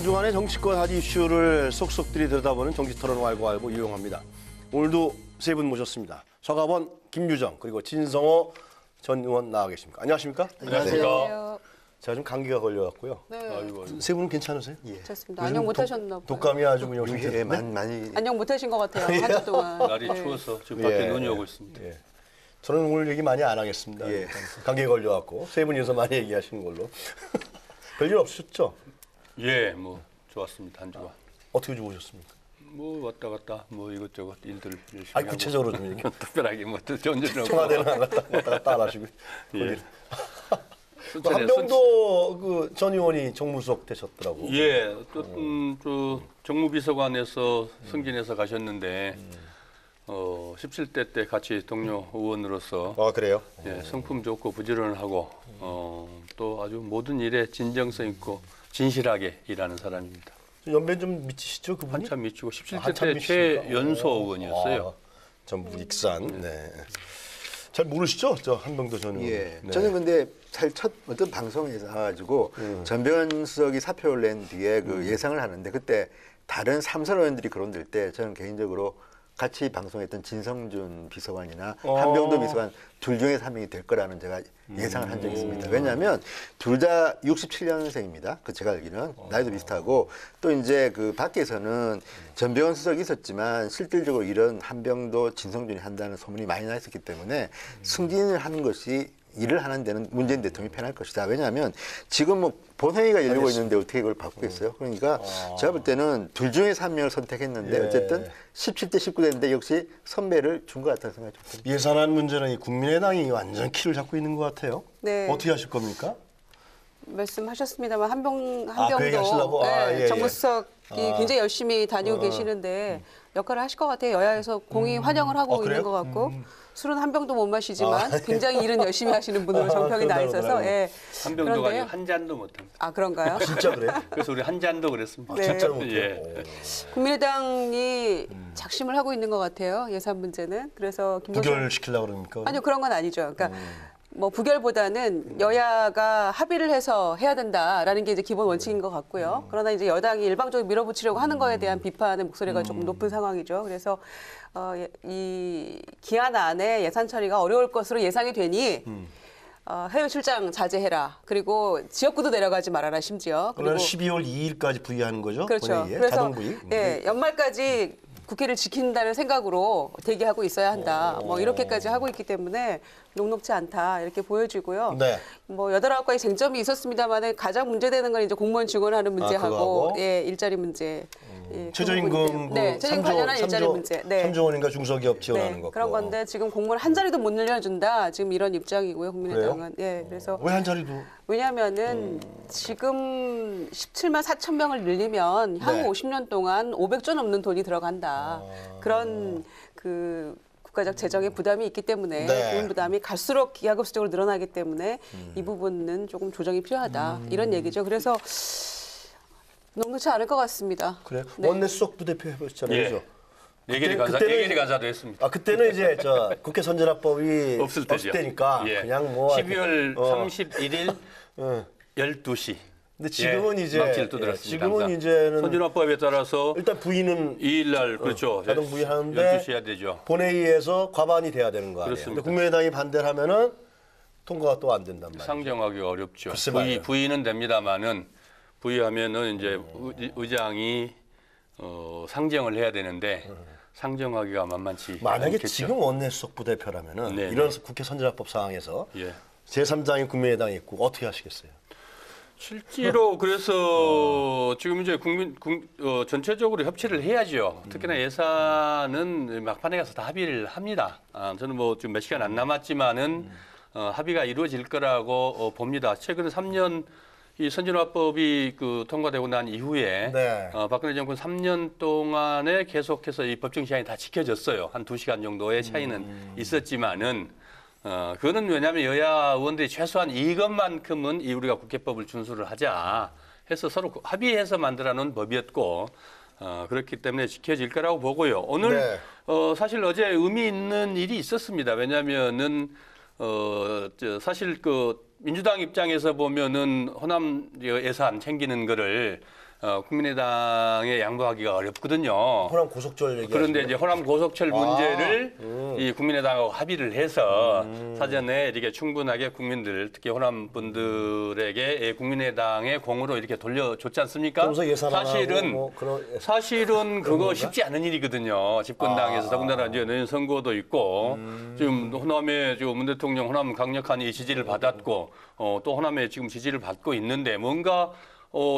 한 주간의 정치권 핫 이슈를 속속들이 들여다보는 정치토론 알고 이용합니다. 오늘도 세 분 모셨습니다. 서가번, 김유정, 그리고 진성호 전 의원 나와 계십니까? 안녕하십니까? 안녕하세요. 제가 좀 감기가 걸려갖고요. 네. 아이고. 세 분은 괜찮으세요? 예. 좋습니다. 안녕 못하셨나 봐요. 독감이 아주 그냥 예, 많이 안녕 못하신 것 같아요. 한 주 동안. 날이 추워서 지금 밖에 눈이 오고 있습니다. 예. 저는 오늘 얘기 많이 안 하겠습니다. 예. 감기에 걸려갖고 세 분이서 많이 얘기하시는 걸로. 별일 없으셨죠? 예, 뭐 좋았습니다 한 주간. 어떻게 죽으셨습니까? 뭐 왔다 갔다 뭐 이것저것 일들 열심히 아니 하고. 구체적으로 좀 얘기. 특별하게 뭐 전전하고. 청와대는 안 왔다 갔다 안 하시고. 예. 한병도 그 전 의원이 정무수석 되셨더라고. 예, 또 정무비서관에서 승진해서 가셨는데 17대 때 같이 동료 의원으로서 아 그래요? 예, 성품 좋고 부지런을 하고 또 아주 모든 일에 진정성 있고 진실하게 일하는 사람입니다. 연배 좀 미치시죠 그분이? 한참 미치고 17대 한참 때 미치니까. 최연소 의원이었어요. 전북 익산. 네. 잘 모르시죠? 저 한병도 전 의원. 예. 네. 저는 근데 사실 첫 어떤 방송에서 나와가지고 전병헌 수석이 사표를 낸 뒤에 그 예상을 하는데 그때 다른 삼선 의원들이 거론될 때 저는 개인적으로 같이 방송했던 진성준 비서관이나 한병도 비서관 둘 중에서 한 명이 될 거라는 제가 예상을 한 적이 있습니다. 왜냐하면 둘 다 67년생입니다. 그 제가 알기는 나이도 비슷하고 또 이제 그 밖에서는 전병헌 수석이 있었지만 실질적으로 이런 한병도 진성준이 한다는 소문이 많이 나 있었기 때문에 승진을 하는 것이 일을 하는 데는 문재인 대통령이 편할 것이다. 왜냐하면 지금 뭐 본회의가 열리고 있는데 어떻게 이걸 바꾸겠어요? 그러니까 제가 볼 때는 둘 중에서 한 명을 선택했는데 예. 어쨌든 17대 19대인데 역시 선배를 준 것 같다는 생각이 좀 듭니다. 예산안 문제는 이 국민의당이 완전 키를 잡고 있는 것 같아요. 네. 어떻게 하실 겁니까? 말씀하셨습니다만 한병도 그 얘기 하시려고? 예, 예. 정무수석이 굉장히 열심히 다니고 계시는데 역할을 하실 것 같아요. 여야에서 공히 환영을 하고 있는 그래요? 것 같고 술은 한 병도 못 마시지만 굉장히 일은 열심히 하시는 분으로 정평이 나 있어서 그러더라고요. 예. 한 병도가 그런데요. 아니고 한 잔도 못합니다. 아 그런가요? 진짜 그래요? 그래서 우리 한 잔도 그랬습니다. 네. 진짜로 못해요. 예. 국민의당이 작심을 하고 있는 것 같아요. 예산 문제는. 그래서 김동연 부결시키려고 그럽니까? 아니요 그런 건 아니죠. 그러니까 뭐 부결보다는 여야가 합의를 해서 해야 된다라는 게 이제 기본 원칙인 것 같고요. 그러나 이제 여당이 일방적으로 밀어붙이려고 하는 거에 대한 비판의 목소리가 조금 높은 상황이죠. 그래서 이 기한 안에 예산 처리가 어려울 것으로 예상이 되니 해외 출장 자제해라. 그리고 지역구도 내려가지 말아라 심지어. 그러면 12월 2일까지 부의하는 거죠? 그렇죠. 본회의에? 그래서 자동 부의? 예, 연말까지 국회를 지킨다는 생각으로 대기하고 있어야 한다. 뭐 이렇게까지 하고 있기 때문에 녹록지 않다 이렇게 보여지고요. 네. 뭐 8-9가지 쟁점이 있었습니다만 가장 문제되는 건 이제 공무원 증원하는 문제하고 그거하고? 예, 일자리 문제. 예, 최저임금 네, 최저임금 관련한 일자리 문제. 네. 3조 원인가 중소기업 지원하는 거. 그런 건데 지금 공무원 한 자리도 못 늘려준다. 지금 이런 입장이고요. 국민의당은. 예, 그래서 왜 한 자리도? 왜냐하면은 지금 17만 4천 명을 늘리면 향후 네. 50년 동안 500조 넘는 돈이 들어간다. 그런 그 국가적 재정의 부담이 있기 때문에 네. 국민 부담이 갈수록 기하급수적으로 늘어나기 때문에 이 부분은 조금 조정이 필요하다. 이런 얘기죠. 그래서 녹록지 않을 것 같습니다. 그래. 네. 원내 수석 부대표 해보셨잖아요. 예. 그죠? 예결위 그때는 간사도 했습니다. 아 그때는 이제 저 국회 선진화법이 없을 때죠. 때니까 예. 그냥 뭐 12월 어. 31일 예. 12시. 근데 지금은 이제 망치를 예, 두드렸습니다. 지금은 항상. 이제는 선진화법에 따라서 일단 부의는 2일 날 그렇죠. 자동 부의하는데 12시 해야 되죠. 본회의에서 과반이 돼야 되는 거 아니에요. 그렇습니다. 근데 국민의당이 반대를 하면은 통과가 또 안 된단 말이에요. 상정하기가 어렵죠. 글쎄 말이에요. 부의는 됩니다만은 부의하면은 이제 의장이 상정을 해야 되는데 상정하기가 만만치 만약에 않겠죠. 지금 원내 수석 부대표라면은 네, 이런 국회 선진화법 상황에서 예. 제3당이 국민의당이 있고 어떻게 하시겠어요? 실제로 그래서 지금 이제 전체적으로 협치를 해야죠. 특히나 예산은 막판에 가서 다 합의를 합니다. 저는 뭐 좀 몇 시간 안 남았지만은 합의가 이루어질 거라고 봅니다. 최근 3년 이 선진화법이 통과되고 난 이후에 네. 박근혜 정권 3년 동안에 계속해서 이 법정 시한이 다 지켜졌어요. 한 2시간 정도의 차이는 있었지만은 그거는 왜냐하면 여야 의원들이 최소한 이것만큼은 우리가 국회법을 준수를 하자 해서 서로 합의해서 만들어놓은 법이었고 그렇기 때문에 지켜질 거라고 보고요. 오늘 네. 사실 어제 의미 있는 일이 있었습니다. 왜냐하면은 사실 민주당 입장에서 보면은 호남 예산 챙기는 거를 국민의당에 양보하기가 어렵거든요. 호남 고속철 얘기. 그런데 이제 호남 고속철 문제를 이 국민의당하고 합의를 해서 사전에 이렇게 충분하게 국민들, 특히 호남 분들에게 국민의당의 공으로 이렇게 돌려줬지 않습니까? 그러면서 예산 안 하고 사실은 뭐 그런 사실은 그거 쉽지 않은 일이거든요. 집권당에서 더군다나 이제 내년 선거도 있고 지금 호남에 지금 문 대통령 호남 강력한 이 지지를 받았고 또 호남에 지금 지지를 받고 있는데 뭔가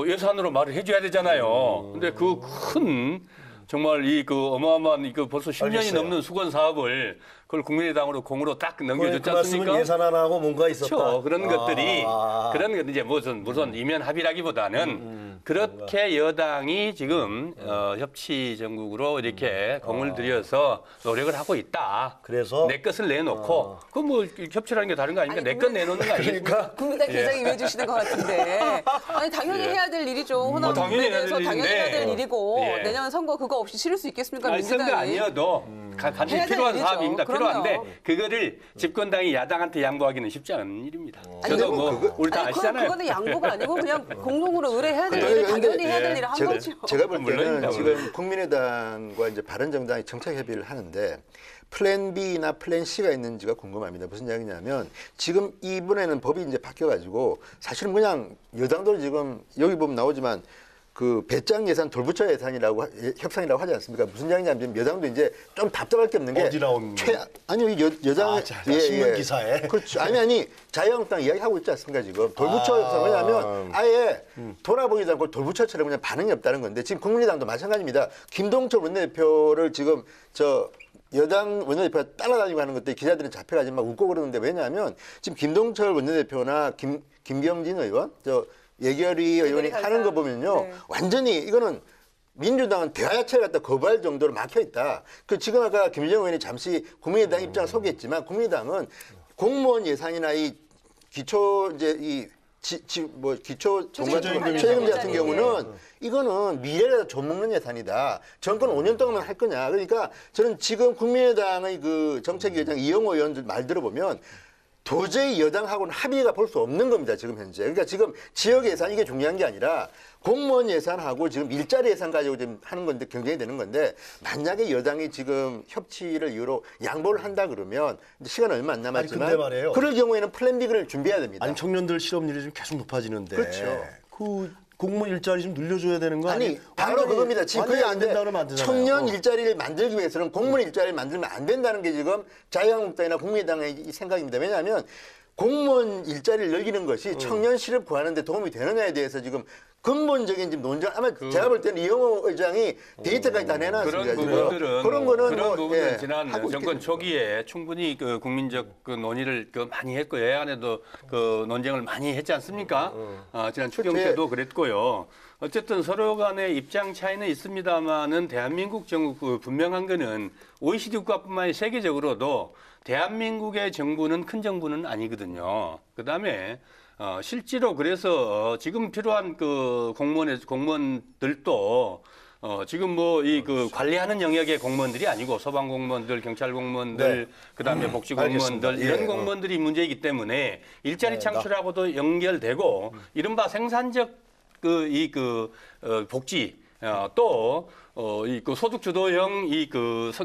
예산으로 말을 해줘야 되잖아요. 근데 그 큰 정말 이 그 어마어마한 이 그 벌써 10년이 알겠어요. 넘는 수건 사업을 그걸 국민의당으로 공으로 딱 넘겨줬지 그 말씀은 않습니까? 예산 안 하고 뭔가 있었다. 그렇죠. 그런 것들이 아. 그런 것 이제 무슨 이면 합의라기보다는 그렇게 여당이 지금 협치 정국으로 이렇게 공을 들여서 노력을 하고 있다. 그래서? 내 것을 내놓고 그 뭐 협치라는 게 다른 거 아닙니까? 내 것 내놓는 거 아닙니까? 국민당 굉장히 위해 주시는 것 같은데. 아니 당연히 해야 될 일이죠. 호남에 당연히 해야 대해서 될 당연히 해야 될 일인데. 일이고 예. 내년 선거 그거 없이 치를 수 있겠습니까? 아니, 선거 민주당이. 아니어도 반드시 해야 될 필요한 일이죠. 사업입니다. 그럼요. 필요한데 그거를 집권당이 야당한테 양보하기는 쉽지 않은 일입니다. 아니, 저도 뭐 우리 다 아니, 아시잖아요. 그거는 양보가 아니고 그냥 공동으로 의뢰해야 될 근데 일을 당연히 해야 될 일을 한 제가, 거죠. 제가 볼 물론입니다, 때는 물론. 지금 국민의당과 이제 바른정당이 정책 협의를 하는데 플랜 B나 플랜 C가 있는지가 궁금합니다. 무슨 이야기냐면 지금 이번에는 법이 이제 바뀌어가지고 사실은 그냥 여당도 지금 여기 보면 나오지만 그 배짱 예산 돌부처 예산이라고 협상이라고 하지 않습니까? 무슨 이야기냐면 여당도 이제 좀 답답할 게 없는 게 어디 나온 아니요 여당 아, 신문 기사에. 그렇죠. 아니 자유한국당 이야기하고 있지 않습니까 지금 돌부처 협상 왜냐하면 아예 돌아보지도 않고 돌부처처럼 그냥 반응이 없다는 건데 지금 국민의당도 마찬가지입니다. 김동철 원내대표를 지금 여당 원내대표가 따라다니고 하는 것들 기자들은 잡혀가지 막 웃고 그러는데 왜냐하면 지금 김동철 원내대표나 김병진 의원 예결위 의원이 하는 거 보면요. 네. 완전히 이거는 민주당은 대화 자체를 갖다 거부할 정도로 막혀 있다. 그 지금 아까 김재정 의원이 잠시 국민의당 입장을 소개했지만 국민의당은 공무원 예산이나 이 기초 이제 기초 최저임금 같은 경우는 이거는 미래를 좀먹는 예산이다. 정권 5년 동안만 할 거냐. 그러니까 저는 지금 국민의당의 그 정책위원장 이영호 의원 말 들어보면 도저히 여당하고는 합의가 볼 수 없는 겁니다. 지금 현재. 그러니까 지금 지역 예산 이게 중요한 게 아니라 공무원 예산하고 지금 일자리 예산 가지고 지금 하는 건데 경쟁이 되는 건데 만약에 여당이 지금 협치를 이유로 양보를 한다 그러면 시간 얼마 안 남았지만 근데 말이에요. 그럴 경우에는 플랜 B를 준비해야 됩니다. 아니 청년들 실업률이 지금 계속 높아지는데. 그렇죠. 그 공무원 일자리 좀 늘려줘야 되는 거 아니 아니에요? 바로 완전히- 그겁니다. 지금 완전히 그게 안 된다 그러면 안 되잖아요. 청년 일자리를 만들기 위해서는 공무원 일자리를 만들면 안 된다는 게 지금 자유한국당이나 국민의당의 이 생각입니다. 왜냐하면 공무원 일자리를 늘리는 것이 청년 실업 구하는 데 도움이 되느냐에 대해서 지금 근본적인 지금 논쟁 아마 제가 볼 때는 이영호 의장이 데이터까지 다 내놨습니다. 그런 지금. 부분들은 그런 거는 그런 뭐, 부분은 예, 지난 하고 정권 있겠죠. 초기에 충분히 그 국민적 그 논의를 많이 했고 여야간에도 그 논쟁을 많이 했지 않습니까? 지난 추경 그때- 때도 그랬고요. 어쨌든 서로 간의 입장 차이는 있습니다만은 대한민국 정부 분명한 거는 OECD 국가뿐만 아니라 세계적으로도 대한민국의 정부는 큰 정부는 아니거든요. 그다음에 실제로 그래서 지금 필요한 그 공무원들도 지금 뭐 이 그 관리하는 영역의 공무원들이 아니고 소방 공무원들, 경찰 공무원들, 네. 그다음에 복지 공무원들 알겠습니다. 이런 예. 공무원들이 문제이기 때문에 일자리 네, 창출하고도 연결되고 이른바 생산적 복지 또 이 그 소득 주도형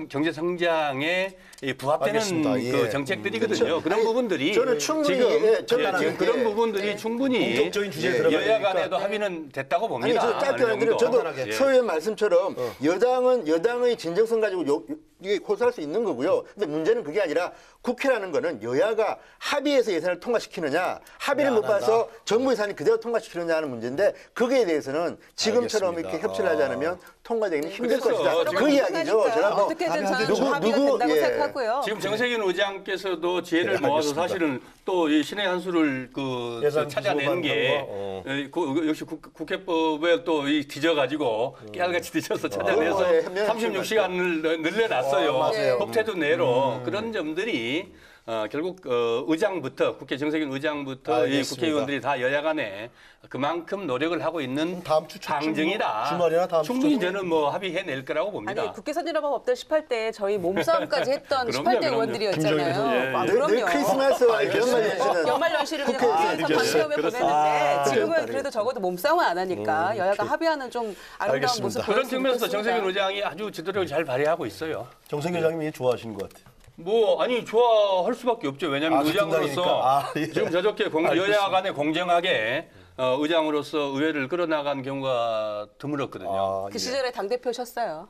경제 성장에 부합되는 알겠습니다. 예. 그 정책들이거든요. 그렇죠. 그런 아니, 부분들이 저는 충분히, 지금 예, 저는 지금 예. 그런 부분들이 충분히 본격적인 주제에 들어가야 여야 간에도 되니까. 합의는 됐다고 아니 봅니다. 저 짧게 어느 말드리면 정도. 저도 예. 서 의원 말씀처럼 여당의 진정성 가지고 이게 호소할 수 있는 거고요. 근데 문제는 그게 아니라 국회라는 거는 여야가 합의해서 예산을 통과시키느냐, 합의를 못 봐서 정부 예산이 그대로 통과시키느냐 하는 문제인데 거기에 대해서는 지금처럼 알겠습니다. 이렇게 협치를 하지 않으면 통과되기는 힘들 그래서 것이다. 지금 그 이야기죠. 제가 뭐 어떻게든 저는 누구- 합의가 누구- 된다고 예. 생각하고요. 지금 정세균 의장께서도 지혜를 네, 모아서 알겠습니다. 사실은 또 이 신의 한 수를 예산 찾아내는 게 역시 국회법에 또 뒤져가지고 깨알같이 뒤져서 찾아내서 예, 현명한 36시간을 늘려놨어요. 맞아요. 법태도 내로 그런 점들이 결국 의장부터 국회 정세균 의장부터 이 알겠습니다. 국회의원들이 다 여야 간에 그만큼 노력을 하고 있는 다음 주 방증이다. 주말이나 다음 주 충분히 정도? 저는 뭐 합의해낼 거라고 봅니다. 아니 국회 선진화법 업대 18대 저희 몸싸움까지 했던 그럼요, 18대 그럼요. 의원들이었잖아요. 김정일 아, 늘 그럼요. 크리스마스 연말 연시는 연말 연시를 그냥 국회에서 국회에서 방치하며 보냈는데 지금은 그렇습니다. 그래도 적어도 몸싸움은 안 하니까 여야가 합의하는 좀 아름다운 알겠습니다. 모습 그런 보였으면 측면에서 좋겠습니다. 정세균 의장이 아주 지도력을 잘 발휘하고 있어요. 정세균 회장님이 좋아하시는 것 같아요. 뭐 아니 좋아할 수밖에 없죠. 왜냐하면 같은 의장으로서 당이니까. 예. 지금 저렇게 여야 간에 공정하게 의장으로서 의회를 끌어나간 경우가 드물었거든요. 그 시절에 당 대표셨어요.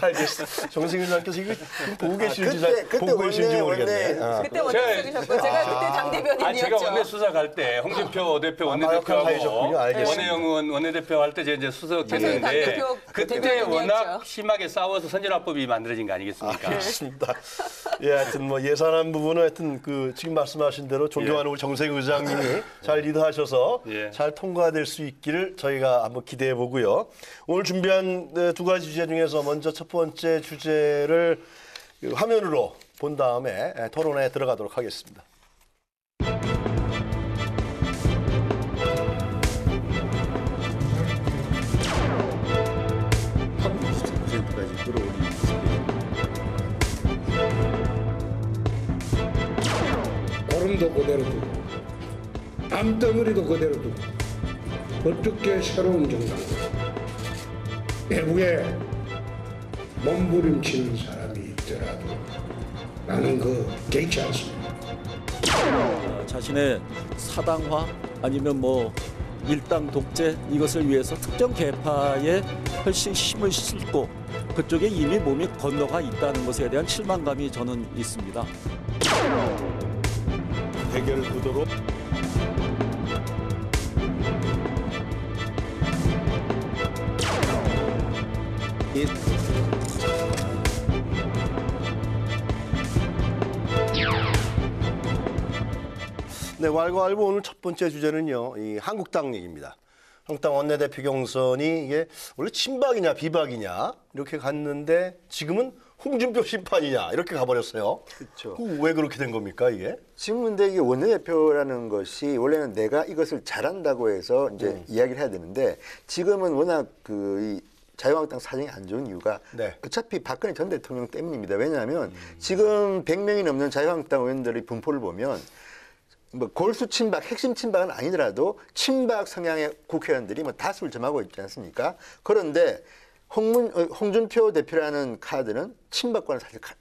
알겠습니다. 정세균 회장께서 이거 지금 보고 계실지 그때 보고 계실지 원내, 모르겠네. 원내. 그때 원내대표셨고 제가 그때 당 대변인이었죠. 제가 원내 수사 갈 때 홍준표 대표 마역한 사이셨군요. 원내대표하고 알겠습니다. 원혜영 의원 원내대표 할 때 제가 이제 수석 정세균 당 했는데 대표 그때 대변인이었죠. 워낙 심하게 싸워서 선진화법이 만들어진 거 아니겠습니까? 알겠습니다. 예, 하여튼 뭐 예산안 부분은 하여튼 그 지금 말씀하신 대로 존경하는 우리 정세균 의장님이 잘 리드하셔서 예. 잘 통과될 수 있기를 저희가 한번 기대해 보고요. 오늘 준비한 두 가지 주제 중에서 먼저 첫 번째 주제를 화면으로 본 다음에 토론에 들어가도록 하겠습니다. 고름도 그대로 두고 암덩어리도 그대로 두고 어떻게 새로운 정당 내부에 몸부림치는 사람이 있더라도 나는 개의치 않습니다. 자신의 사당화 아니면 뭐 일당 독재 이것을 위해서 특정 계파에 훨씬 힘을 싣고 그쪽에 이미 몸이 건너가 있다는 것에 대한 실망감이 저는 있습니다. 대결 구도로 네, 왈가왈부 오늘 첫 번째 주제는요, 이 한국당 얘기입니다. 한국당 원내대표 경선이 이게 원래 친박이냐 비박이냐 이렇게 갔는데 지금은 홍준표 심판이냐 이렇게 가버렸어요. 그렇죠. 왜 그렇게 된 겁니까 이게? 지금 근데 이게 원내대표라는 것이 원래는 내가 이것을 잘한다고 해서 이제 이야기를 해야 되는데 지금은 워낙 이 자유한국당 사정이 안 좋은 이유가 네. 어차피 박근혜 전 대통령 때문입니다. 왜냐하면 지금 100명이 넘는 자유한국당 의원들의 분포를 보면 뭐 골수 친박, 핵심 친박은 아니더라도 친박 성향의 국회의원들이 뭐 다수를 점하고 있지 않습니까? 그런데 홍준표 대표라는 카드는 친박과는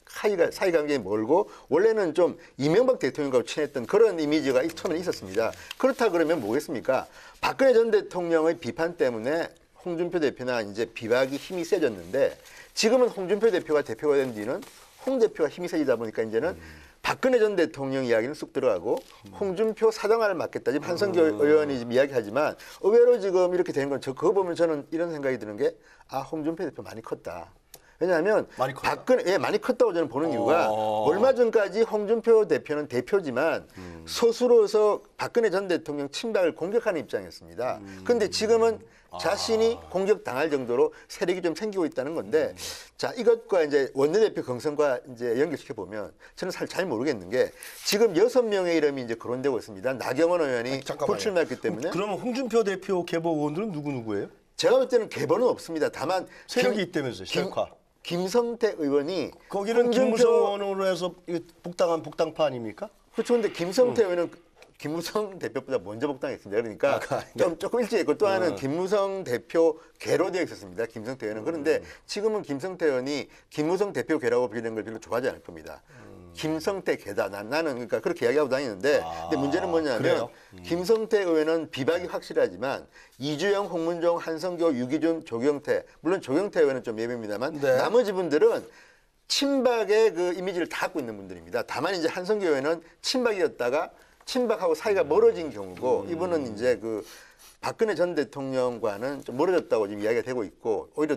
사실 사이관계가 멀고 원래는 좀 이명박 대통령과 친했던 그런 이미지가 처음에 있었습니다. 그렇다 그러면 뭐겠습니까? 박근혜 전 대통령의 비판 때문에 홍준표 대표나 이제 비박이 힘이 세졌는데 지금은 홍준표 대표가 대표가 된 뒤는 홍 대표가 힘이 세지다 보니까 이제는 박근혜 전 대통령 이야기는 쑥 들어가고 홍준표 사당화를 맡겠다. 지금 한성규 의원이 지금 이야기하지만 의외로 지금 이렇게 되는 건 그거 보면 저는 이런 생각이 드는 게 홍준표 대표 많이 컸다. 왜냐하면 많이 컸다? 많이 컸다고 저는 보는 이유가 얼마 전까지 홍준표 대표는 대표지만 소수로서 박근혜 전 대통령 친박을 공격하는 입장이었습니다. 그런데 지금은 자신이 공격당할 정도로 세력이 좀 생기고 있다는 건데 자 이것과 이제 원내대표 경선과 이제 연결시켜 보면 저는 사실 잘 모르겠는 게 지금 6명의 이름이 이제 거론되고 있습니다. 나경원 의원이 불출마했기 때문에 그러면 홍준표 대표 계보 의원들은 누구예요? 제가 볼 때는 계보는 없습니다. 다만 세력이 있다면서요, 세력화. 김성태 의원이 거기는 김무성 의원으로 해서 복당파 아닙니까? 그렇죠. 근데 김성태 의원은 김무성 대표보다 먼저 복당했습니다. 그러니까 조금 일찍 했고 또 하나는 김무성 대표 개로 되어 있었습니다. 김성태 의원은. 그런데 지금은 김성태 의원이 김무성 대표 개라고 불리는 걸 별로 좋아하지 않을 겁니다. 김성태 개다. 나는 그러니까 그렇게 이야기하고 다니는데 근데 문제는 뭐냐면 김성태 의원은 비박이 확실하지만 이주영, 홍문종, 한성교, 유기준, 조경태 물론 조경태 의원은 좀 예외입니다만 나머지 분들은 친박의 그 이미지를 다 갖고 있는 분들입니다. 다만 이제 한성교 의원은 친박이었다가 친박하고 사이가 멀어진 경우고 이분은 이제 그 박근혜 전 대통령과는 좀 멀어졌다고 지금 이야기가 되고 있고 오히려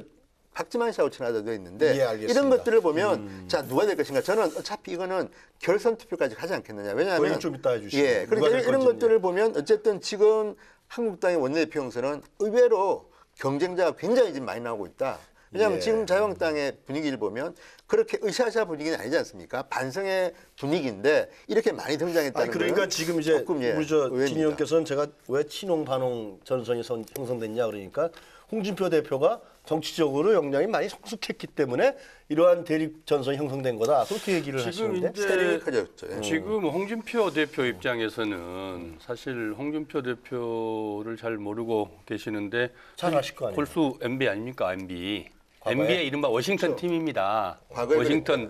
박지만 씨하고 친하다고 되어 있는데 이런 것들을 보면 자 누가 될 것인가 저는 어차피 이거는 결선 투표까지 가지 않겠느냐 왜냐하면 좀 이따 해주시죠. 그러니까 이런 것들을 보면 어쨌든 지금 한국당의 원내대표 경선은 의외로 경쟁자가 굉장히 지금 많이 나오고 있다. 왜냐하면 예. 지금 자유한국당의 분위기를 보면 그렇게 으쌰으쌰 분위기는 아니지 않습니까? 반성의 분위기인데 이렇게 많이 등장했다는 아니 그러니까 거는 지금 이제 조금, 예, 우리 저 의외입니다. 진 의원께서는 제가 왜 친홍 반홍 전선이 형성됐냐 그러니까 홍준표 대표가 정치적으로 역량이 많이 성숙했기 때문에 이러한 대립 전선이 형성된 거다 그렇게 얘기를 지금 하시는데 이제 스타일이 커졌죠. 예. 지금 홍준표 대표 입장에서는 사실 홍준표 대표를 잘 모르고 계시는데 잘 아실 거 아니에요. 골수 MB 아닙니까? MB. 과거에? MB의 이른바 워싱턴 팀입니다. 과거에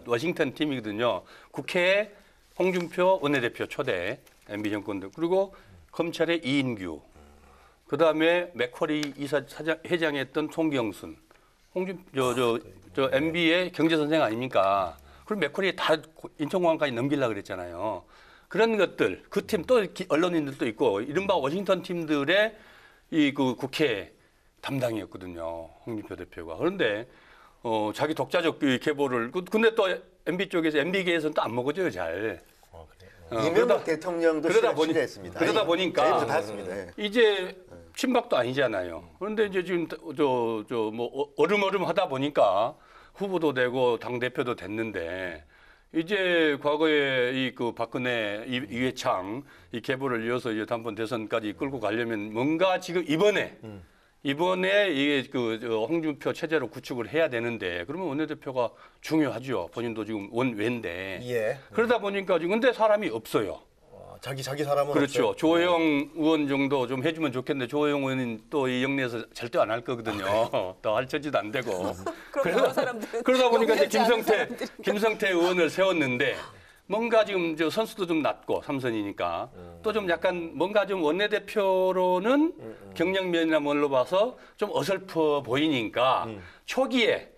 워싱턴 팀이거든요. 국회에 홍준표 원내대표 초대 MB 정권들 그리고 검찰의 이인규 그다음에 맥쿼리 회장했던 송경순 저 MB의 경제 선생 아닙니까? 그럼 맥쿼리 다 인천공항까지 넘기려고 그랬잖아요. 그런 것들 그 팀 또 언론인들도 있고 이른바 워싱턴 팀들의 이 그 국회 담당이었거든요. 홍준표 대표가. 그런데 자기 독자적 계보를 근데 또 MB 쪽에서 MB계에서는 또 안 먹어줘요 잘. 이명박 대통령도 그러다 실례했습니다. 그러다 보니까 저희도 봤습니다. 예. 이제 친박도 아니잖아요. 그런데 이제 지금 뭐 얼음얼음 하다 보니까 후보도 되고 당 대표도 됐는데 이제 과거에 이 그 박근혜 이회창 이 계보를 이어서 이제 단번 대선까지 끌고 가려면 뭔가 지금 이번에 이게 그 홍준표 체제로 구축을 해야 되는데 그러면 원내대표가 중요하죠. 본인도 지금 원외인데 예. 그러다 보니까 지금 근데 사람이 없어요. 자기 사람은 그렇죠. 없어요. 조호영 의원 정도 좀 해주면 좋겠는데 조호영 의원은 또 이 영내에서 절대 안 할 거거든요. 또 할 처지도 안 되고. 그럼 여러 사람들은 그러다 보니까 이제 용기하지 않은 사람들이. 김성태 의원을 세웠는데 뭔가 지금 저 선수도 좀 낮고 삼선이니까 또 좀 약간 뭔가 좀 원내대표로는 경력면이나 뭘로 봐서 좀 어설퍼 보이니까 초기에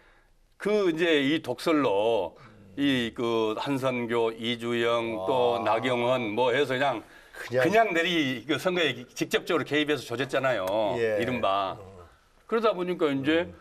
그 이제 이 독설로 이 그 한선교, 이주영 또 나경원 뭐 해서 그냥 내리 그 선거에 직접적으로 개입해서 조졌잖아요. 예. 이른바. 그러다 보니까 이제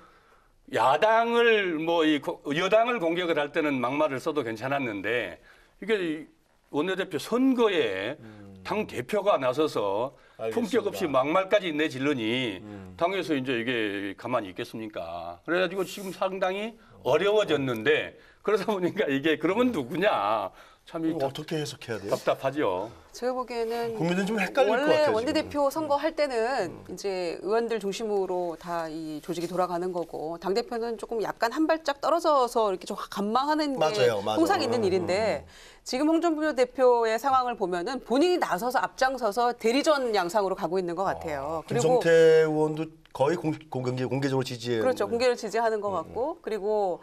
야당을 뭐 이 여당을 공격을 할 때는 막말을 써도 괜찮았는데 이게 원내대표 선거에 당 대표가 나서서 품격 없이 막말까지 내질러니 당에서 이제 이게 가만히 있겠습니까? 그래가지고 지금 상당히 어려워졌는데 그러다 보니까 이게 그러면 누구냐 참 이거 어떻게 해석해야 돼요? 답답하죠. 제가 보기에는 국민들은 좀 헷갈릴 것 원래 같아요, 원내대표 선거할 때는 이제 의원들 중심으로 다 이 조직이 돌아가는 거고 당 대표는 조금 약간 한 발짝 떨어져서 이렇게 좀 감망하는 게 맞아요. 항상 있는 일인데 지금 홍준표 대표의 상황을 보면은 본인이 나서서 앞장서서 대리전 양상으로 가고 있는 것 같아요. 김성태 의원도 거의 공개적으로 지지해요. 그렇죠. 공개를 지지하는 것 같고 그리고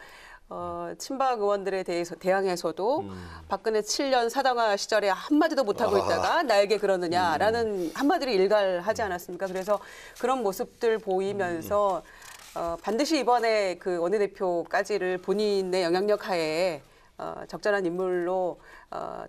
친박 의원들에 대해서 대항해서도 박근혜 7년 사당화 시절에 한마디도 못하고 있다가 나에게 그러느냐라는 한마디를 일갈하지 않았습니까? 그래서 그런 모습들 보이면서 반드시 이번에 그 원내대표까지를 본인의 영향력 하에 적절한 인물로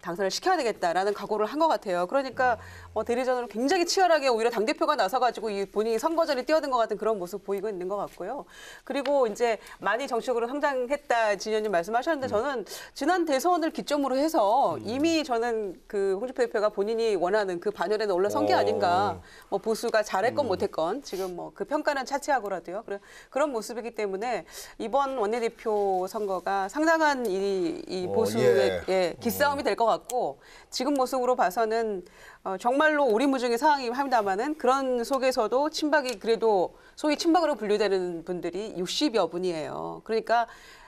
당선을 시켜야 되겠다라는 각오를 한 것 같아요. 그러니까 대리전으로 굉장히 치열하게 오히려 당대표가 나서가지고 이 본인이 선거전에 뛰어든 것 같은 그런 모습 보이고 있는 것 같고요. 그리고 이제 많이 정치적으로 성장했다 진 의원님 말씀하셨는데 저는 지난 대선을 기점으로 해서 이미 저는 그 홍준표 대표가 본인이 원하는 그 반열에 올라선 게 아닌가. 뭐 보수가 잘했건 못했건 지금 뭐 그 평가는 차치하고라도요. 그런 모습이기 때문에 이번 원내대표 선거가 상당한 이 보수의 기싸움이 될 것 같고 지금 모습으로 봐서는 정말로 오리무중의 상황이 합니다마는 그런 속에서도 친박이 그래도 소위 친박으로 분류되는 분들이 60여 분이에요. 그러니까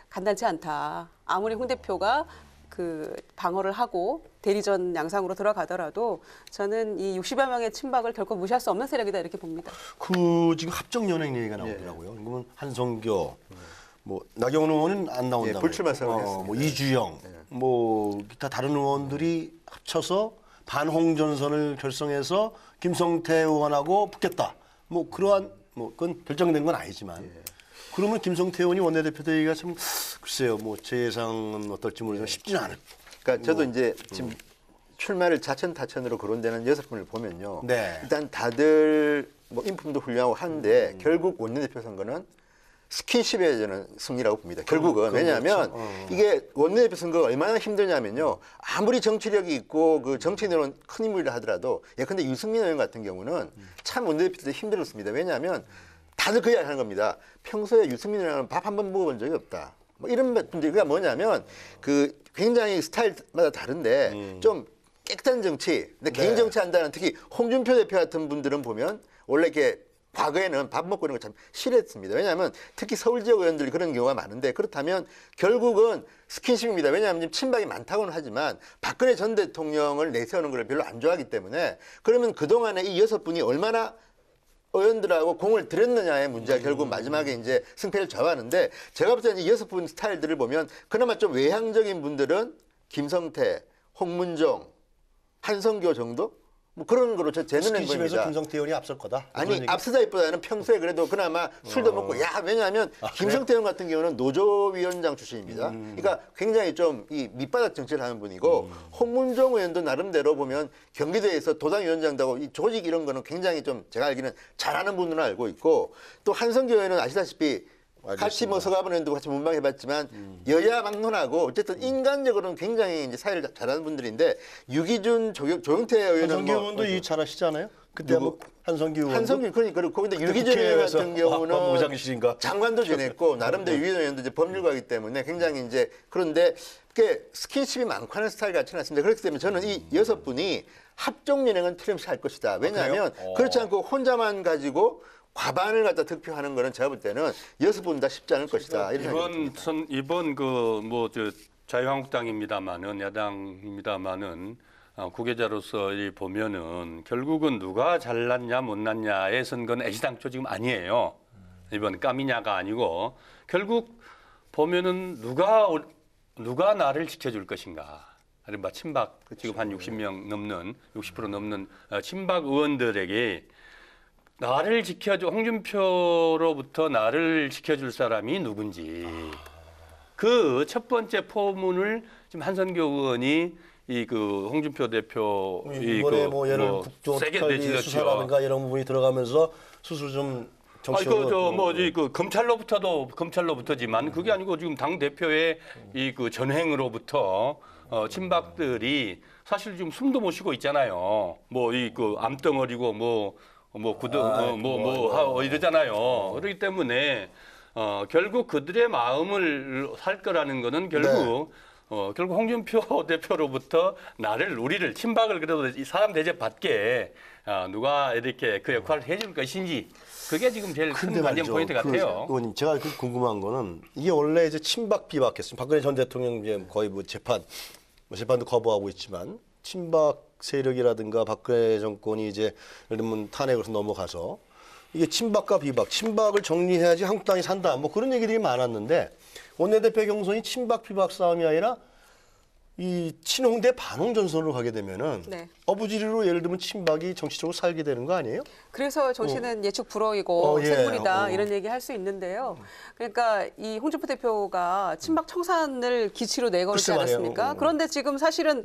간단치 않다. 아무리 홍 대표가 그 방어를 하고 대리전 양상으로 들어가더라도 저는 이 60여 명의 친박을 결코 무시할 수 없는 세력이다 이렇게 봅니다. 그 지금 합정 연행 얘기가 나오더라고요. 그러면 한성교, 뭐 나경원 의원은 안 나온다. 불출마 선언했습니다. 뭐 이주영, 뭐 기타 다른 의원들이 합쳐서 반홍전선을 결성해서 김성태 의원하고 붙겠다. 뭐 그러한 뭐 그건 결정된 건 아니지만. 그러면 김성태 의원이 원내대표 되기가 참 글쎄요. 뭐 제 예상은 어떨지 모르지만 쉽지는 않을. 그러니까 저도 이제 지금 출마를 자천타천으로 거론되는 6분을 보면요. 네. 일단 다들 뭐 인품도 훌륭하고 한데 결국 원내대표 선거는 스킨십에 저는 승리라고 봅니다. 결국은 왜냐하면 이게 원내대표 선거가 얼마나 힘들냐면요. 아무리 정치력이 있고 그 정치인으로는 큰 인물이라 하더라도 예컨대 유승민 의원 같은 경우는 참 원내대표 때 힘들었습니다. 왜냐하면 다들 그 이야기 하는 겁니다. 평소에 유승민이랑은 밥 한 번 먹어본 적이 없다. 뭐 이런 분들이 뭐냐면 그 굉장히 스타일마다 다른데 좀 깨끗한 정치, 근데 개인 정치 한다는 특히 홍준표 대표 같은 분들은 보면 원래 이렇게 과거에는 밥 먹고 이런 거 참 싫어했습니다. 왜냐하면 특히 서울 지역 의원들이 그런 경우가 많은데 그렇다면 결국은 스킨십입니다. 왜냐하면 지금 친박이 많다고는 하지만 박근혜 전 대통령을 내세우는 걸 별로 안 좋아하기 때문에 그러면 그동안에 이 6분이 얼마나 의원들하고 공을 들였느냐의 문제가 결국 마지막에 이제 승패를 좌우하는데 제가 볼 때는 이 6분 스타일들을 보면 그나마 좀 외향적인 분들은 김성태, 홍문종, 한성교 정도? 뭐 그런 거로 제 눈에 스킨십에서 보입니다. 김성태 의원이 앞설 거다. 아니 앞서다기보다는 평소에 그래도 그나마 술도 먹고 왜냐하면 김성태 의원 같은 경우는 노조위원장 출신입니다. 그러니까 굉장히 좀 이 밑바닥 정치를 하는 분이고 홍문종 의원도 나름대로 보면 경기도에서 도당위원장도 하고 이 조직 이런 거는 굉장히 좀 제가 알기는 잘하는 분으로 알고 있고 또 한성교 의원은 아시다시피 같이 뭐 서가번 의원도 같이 문방해봤지만 여야 막론하고 어쨌든 인간적으로는 굉장히 이제 사회를 잘하는 분들인데 유기준 조영태 의원은 한성규 의원도 이 잘하시잖아요. 그때 누구? 뭐 한성규 의원도 한성규 그러니까 그렇고 근데 유기준 의원 국회에서 같은 경우는 무장실인가? 장관도 지냈고 나름대로 유기준 의원도 이제 법률가이기 때문에 굉장히 이제 그런데 그게 스킨십이 많고 하는 스타일 같지는 않습니다. 그렇기 때문에 저는 이 6분이 합종 연행은 틀림없이 할 것이다. 왜냐하면 그렇지 않고 혼자만 가지고 과반을 갖다 득표하는 거는 제가 볼 때는 6분 다 쉽지 않을 것이다. 이번 그 뭐 저 자유한국당입니다만은 야당입니다만은 구계자로서 이 보면은 결국은 누가 잘났냐 못났냐의 선거는 애시당초 지금 아니에요. 이번 까미냐가 아니고 결국 보면은 누가 나를 지켜줄 것인가. 이른바 친박 지금 한 60명 넘는 60% 넘는 친박 의원들에게 나를 지켜줘 홍준표로부터 나를 지켜줄 사람이 누군지 그 첫 번째 포문을 지금 한선교 의원이 이 그 홍준표 대표 이번에 뭐 예를 국정특활비 수사라든가 이런 부분이 들어가면서 스스로 좀 정치적으로 그 검찰로부터지만 그게 아니고 지금 당 대표의 이 그 전횡으로부터 친박들이 사실 지금 숨도 못 쉬고 있잖아요. 뭐 이 그 암덩어리고 이러잖아요. 그렇기 때문에 결국 그들의 마음을 살 거라는 거는 결국 홍준표 대표로부터 우리를 친박을 그래도 이 사람 대접 받게 누가 이렇게 그 역할을 해줄 것인지 그게 지금 제일 큰 관전 포인트 같아요. 의원님 제가 궁금한 거는 이게 원래 이제 친박 비박했습니다. 박근혜 전 대통령 이제 거의 뭐 재판도 거부하고 있지만 친박 세력이라든가 박근혜 정권이 이제 예를 들면 탄핵으로 넘어가서 이게 친박과 비박, 친박을 정리해야지 한국당이 산다. 뭐 그런 얘기들이 많았는데 원내대표 경선이 친박 비박 싸움이 아니라 이 친홍 대 반홍 전선으로 가게 되면은 어부지리로 예를 들면 친박이 정치적으로 살게 되는 거 아니에요? 그래서 정치는 예측 불허이고 생물이다 이런 얘기 할 수 있는데요. 그러니까 이 홍준표 대표가 친박 청산을 기치로 내걸지 않았습니까? 그런데 지금 사실은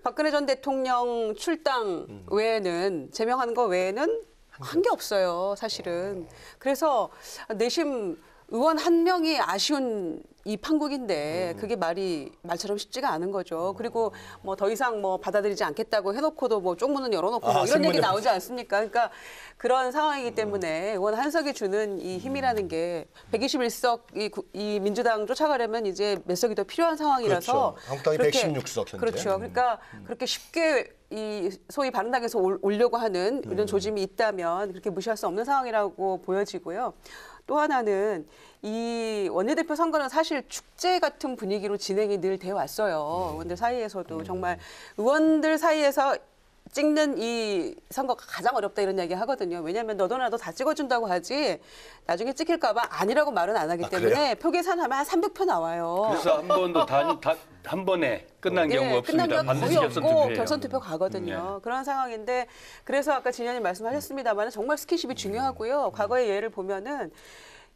박근혜 전 대통령 출당 외에는 제명하는 거 외에는 한 게 없어요, 사실은. 그래서 내심 의원 한 명이 아쉬운 이 판국인데 그게 말처럼 쉽지가 않은 거죠. 그리고 뭐 더 이상 뭐 받아들이지 않겠다고 해놓고도 뭐 쪽문은 열어놓고 뭐 이런 얘기 나오지 않습니까? 그러니까 그런 상황이기 때문에 의원 한 석이 주는 이 힘이라는 게 121석 이 민주당 쫓아가려면 이제 몇 석이 더 필요한 상황이라서 그렇죠. 한국당이 116석 현재. 그렇죠. 그러니까 그렇게 쉽게 이 소위 바른당에서 오려고 하는 이런 조짐이 있다면 그렇게 무시할 수 없는 상황이라고 보여지고요. 또 하나는 이 원내대표 선거는 사실 축제 같은 분위기로 진행이 늘 돼 왔어요. 의원들 사이에서도 정말 의원들 사이에서 찍는 이 선거가 가장 어렵다 이런 이야기 하거든요. 왜냐하면 너도 나도 다 찍어준다고 하지 나중에 찍힐까 봐 아니라고 말은 안 하기 때문에 표 계산하면 한 300표 나와요. 그래서 한 번도 한 번에 끝난 경우가 없습니다. 끝난 반드시 거의 결선 없고 투표예요. 결선 투표 가거든요. 그런 상황인데 그래서 아까 진 의원님 말씀하셨습니다만 정말 스킨십이 중요하고요. 과거의 예를 보면은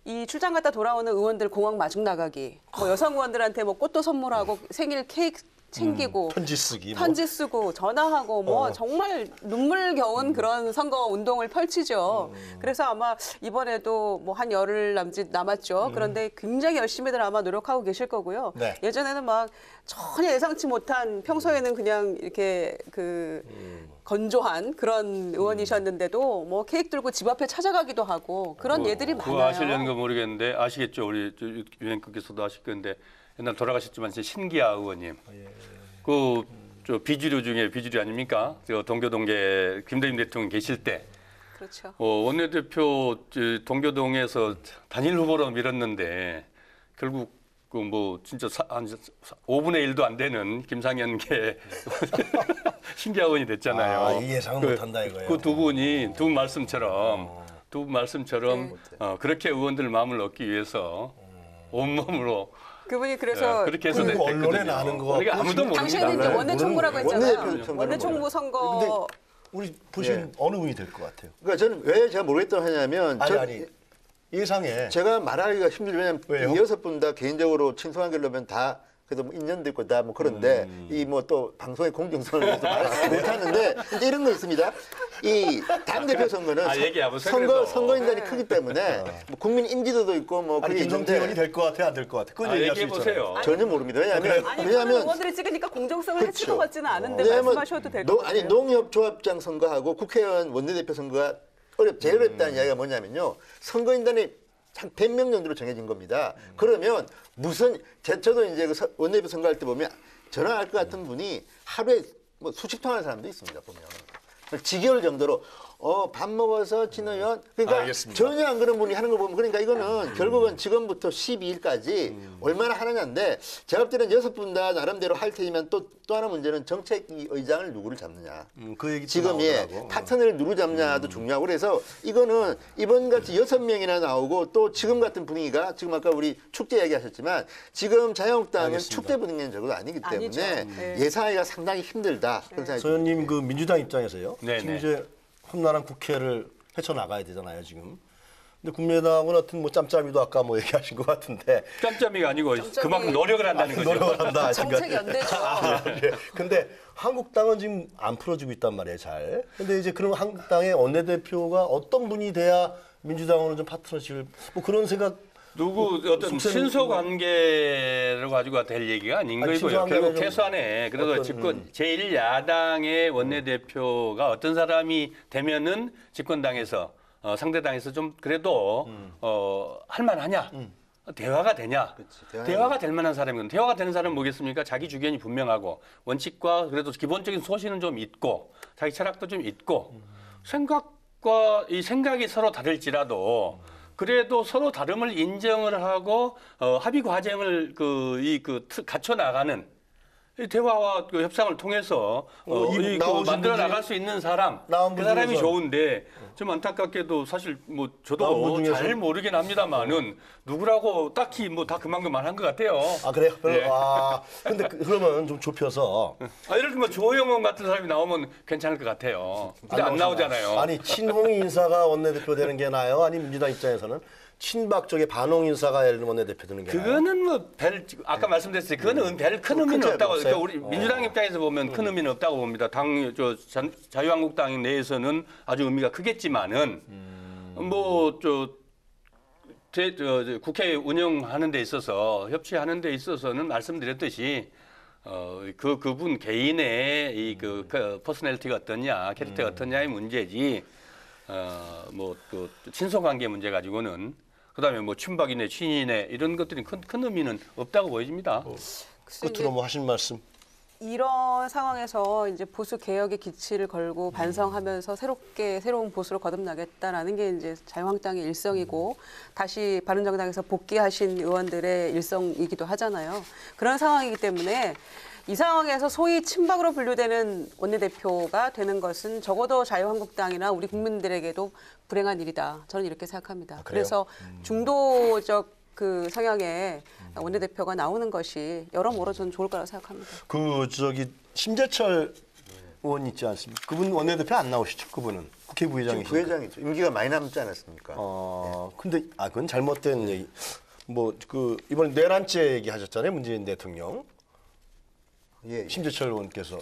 이 출장 갔다 돌아오는 의원들 공항 마중 나가기, 뭐 여성 의원들한테 뭐 꽃도 선물하고 생일 케이크 챙기고 편지 쓰기. 뭐. 편지 쓰고 전화하고 뭐 정말 눈물겨운 그런 선거 운동을 펼치죠. 그래서 아마 이번에도 뭐 한 열흘 남짓 남았죠. 그런데 굉장히 열심히들 아마 노력하고 계실 거고요. 네. 예전에는 막 전혀 예상치 못한 평소에는 그냥 이렇게 그 건조한 그런 의원이셨는데도 뭐 케이크 들고 집 앞에 찾아가기도 하고 그런 예들이 그거 많아요. 아시려는 거 모르겠는데 아시겠죠? 우리 유엔께서도 아실 건데 옛날 돌아가셨지만 신기아 의원님. 그 저 비주류 중에 비주류 아닙니까? 저 동교동계 김대중 대통령 계실 때 그렇죠. 원내대표 동교동에서 단일 후보로 밀었는데 결국 그 뭐 진짜 한 5분의 1도 안 되는 김상현계 신기아 의원이 됐잖아요. 아, 이 예상은 못한다 이거예요. 그 두 분이 두 분 말씀처럼 그렇게 의원들 마음을 얻기 위해서 온몸으로 그분이 그래서 그렇게 해서 그리고 됐거든요. 언론에 나는 거 그러니까 같고 아무도 당시에는 이제 모릅니다. 원내 총무라고 원내대표 했잖아요. 총무는 원내 총무 선거 근데 우리 보시면 네. 어느 분이 될 것 같아요? 그러니까 저는 왜 제가 모르겠다고 하냐면 아니 예상에 제가 말하기가 힘들어요. 왜냐면 왜요? 이 6분 다 개인적으로 친소한 결로면 다 그래도 뭐 인연도 있고 다 뭐 그런데 이 뭐 또 방송의 공정성을 위해서 말을 못하는데 근데 이런 거 있습니다. 이 당대표 선거는 얘기해보세요, 그래도. 선거인단이 크기 때문에 뭐 국민 인지도도 있고 뭐 아니 그게 김성태 의원이 있는데 될 것 같아 안 될 것 같아? 그건 얘기할 수 얘기해 있잖아요. 보세요. 전혀 모릅니다. 왜냐하면 아니 그런 왜냐하면 의원들이 찍으니까 공정성을 해칠 것 같지는 않은데 왜냐하면 말씀하셔도 될 것 같아요. 아니 농협조합장 선거하고 국회의원 원내대표 선거가 제일 어렵다는 이야기가 뭐냐면요. 선거인단이 한 100명 정도로 정해진 겁니다. 그러면 무슨 저도 이제 그 원내대표 선거할 때 보면 저랑 알 것 같은 분이 하루에 뭐 수십 통 하는 사람도 있습니다. 보면 지겨울 정도로 밥 먹어서 진 의원 그러니까 알겠습니다. 전혀 안 그런 분이 하는 거 보면 그러니까 이거는 결국은 지금부터 12일까지 얼마나 하느냐인데 제가 볼 때는 6분 다 나름대로 할 테지만 또 하나 문제는 정책의장을 누구를 잡느냐. 그 얘기 지금 예 파트너를 누구 잡냐도 중요하고 그래서 이거는 이번 같이 6명이나 나오고 또 지금 같은 분위기가 지금 아까 우리 축제 얘기하셨지만 지금 자유한국당은 알겠습니다. 축제 분위기는 적어도 아니기 때문에 아니죠. 네. 예상하기가 상당히 힘들다. 그런 생각이 소연님 그 민주당 입장에서요. 네, 지금 네. 이제 험난한 국회를 헤쳐나가야 되잖아요 지금. 근데 국민의당은 하여튼 뭐 짬짬이도 아까 뭐 얘기하신 것 같은데 짬짬이가 아니고 짬짬이. 그만큼 노력을 한다는 거죠. 노력을 한다. 정책 연대죠. 예. 근데 한국당은 지금 안 풀어주고 있단 말이에요, 잘. 근데 이제 그럼 한국당의 원내대표가 어떤 분이 돼야 민주당으로 좀 파트너십을 뭐 그런 생각. 누구 어떤 숙세는 신소 관계를 가지고 될 얘기가 아닌 아니, 거고요. 신소관계는 결국 좀 최소한에 그래도 어떤, 집권 제1야당의 원내대표가 어떤 사람이 되면은 집권당에서 상대당에서 좀 그래도 할만하냐? 대화가 되냐? 대화가 될 만한 사람이건 대화가 되는 사람은 뭐겠습니까? 자기 주견이 분명하고 원칙과 그래도 기본적인 소신은 좀 있고 자기 철학도 좀 있고 생각과 이 생각이 서로 다를지라도 그래도 서로 다름을 인정을 하고 합의 과정을 갖춰 나가는 이 대화와 그 협상을 통해서 만들어 나갈 수 있는 사람 나온 그 분 사람이 중에서. 좋은데 좀 안타깝게도 사실 뭐 나온 저도 분 중에서. 잘 모르긴 합니다만은 누구라고 딱히 뭐 다 그만한 것 같아요. 아 그래요? 예. 근데 그러면 좀 좁혀서. 예를 들면 조영원 같은 사람이 나오면 괜찮을 것 같아요. 근데 안 나오잖아요. 아니 친홍 인사가 원내대표 되는 게 나아요? 아니 민주당 입장에서는 친박 쪽에 반홍 인사가 예를 들면 원내대표 되는 게 나아요? 그거는 뭐 아까 말씀드렸어요. 그거는 별 큰 의미는 큰 없다고. 없어요? 그러니까 우리 민주당 입장에서 보면 큰 의미는 없다고 봅니다. 자유한국당 내에서는 아주 의미가 크겠지만은 국회 운영하는 데 있어서 협치하는 데 있어서는 말씀드렸듯이 그분 개인의 그 퍼스널리티가 어떠냐, 캐릭터가 어떠냐의 문제지. 그 친소관계 문제 가지고는 그다음에 뭐 친박이네 친이네 이런 것들이 큰 의미는 없다고 보여집니다. 끝으로 뭐 하신 말씀? 이런 상황에서 이제 보수 개혁의 기치를 걸고 반성하면서 새로운 보수로 거듭나겠다라는 게 이제 자유한국당의 일성이고 다시 바른정당에서 복귀하신 의원들의 일성이기도 하잖아요. 그런 상황이기 때문에 이 상황에서 소위 친박으로 분류되는 원내대표가 되는 것은 적어도 자유한국당이나 우리 국민들에게도 불행한 일이다. 저는 이렇게 생각합니다. 그래요? 그래서 중도적 그 성향의 원내대표가 나오는 것이 여러모로 저는 좋을 거라고 생각합니다. 심재철 의원 있지 않습니까? 그분 원내대표 안 나오시죠? 그분은 국회 지금 부회장이시죠. 부회장이죠. 임기가 많이 남지 않았습니까? 근데 그건 잘못된 얘기. 이번에 내란죄 얘기하셨잖아요, 문재인 대통령. 예. 심재철 의원께서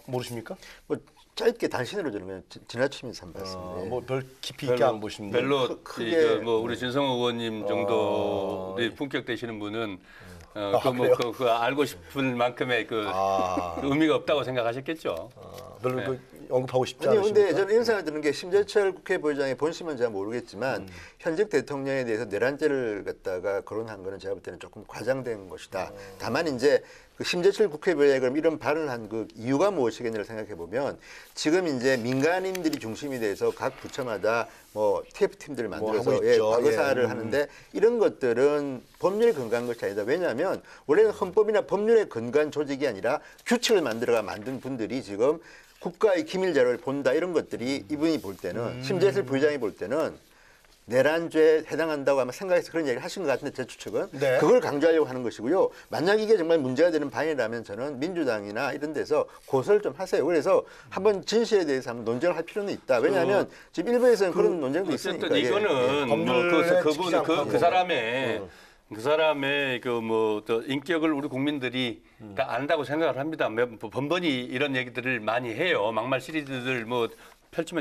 모르십니까? 뭐 짧게 단신으로 저는 그냥 지나치면서 한번 봤습니다. 예. 뭐 별 깊이 있게 안 보시는데 별로 크게 뭐 우리 진성호 의원님 정도 품격 되시는 분은 그 알고 싶을 만큼의 의미가 없다고 생각하셨겠죠. 별로 그 언급하고 싶지 아니 않으십니까? 근데 저는 이런 생각이 드는 게 심재철 국회부의장의 본심은 잘 모르겠지만 현직 대통령에 대해서 내란죄를 갖다가 거론한 거는 제가 볼 때는 조금 과장된 것이다. 다만 이제 그 심재철 국회부의장이 그럼 이런 발언을 한 그 이유가 무엇이겠냐를 생각해 보면 지금 이제 민간인들이 중심이 돼서 각 부처마다 뭐 TF팀들을 만들어서 하고 있죠. 과거사를 하는데 이런 것들은 법률에 근거한 것이 아니다. 왜냐하면 원래는 헌법이나 법률에 근거한 조직이 아니라 규칙을 만들어가 만든 분들이 지금 국가의 기밀 자료를 본다 이런 것들이 이분이 볼 때는 심재철 부의장이 볼 때는 내란죄에 해당한다고 아마 생각해서 그런 얘기를 하신 것 같은데 제 추측은 네. 그걸 강조하려고 하는 것이고요. 만약 이게 정말 문제가 되는 방이라면 저는 민주당이나 이런 데서 고소를 좀 하세요. 그래서 한번 진실에 대해서 한번 논쟁을 할 필요는 있다. 왜냐하면 지금 일부에서는 그런 논쟁도 있으니까. 어쨌든 이거는 그 사람의 그 인격을 우리 국민들이 다 안다고 생각을 합니다. 번번이 이런 얘기들을 많이 해요. 막말 시리즈들 뭐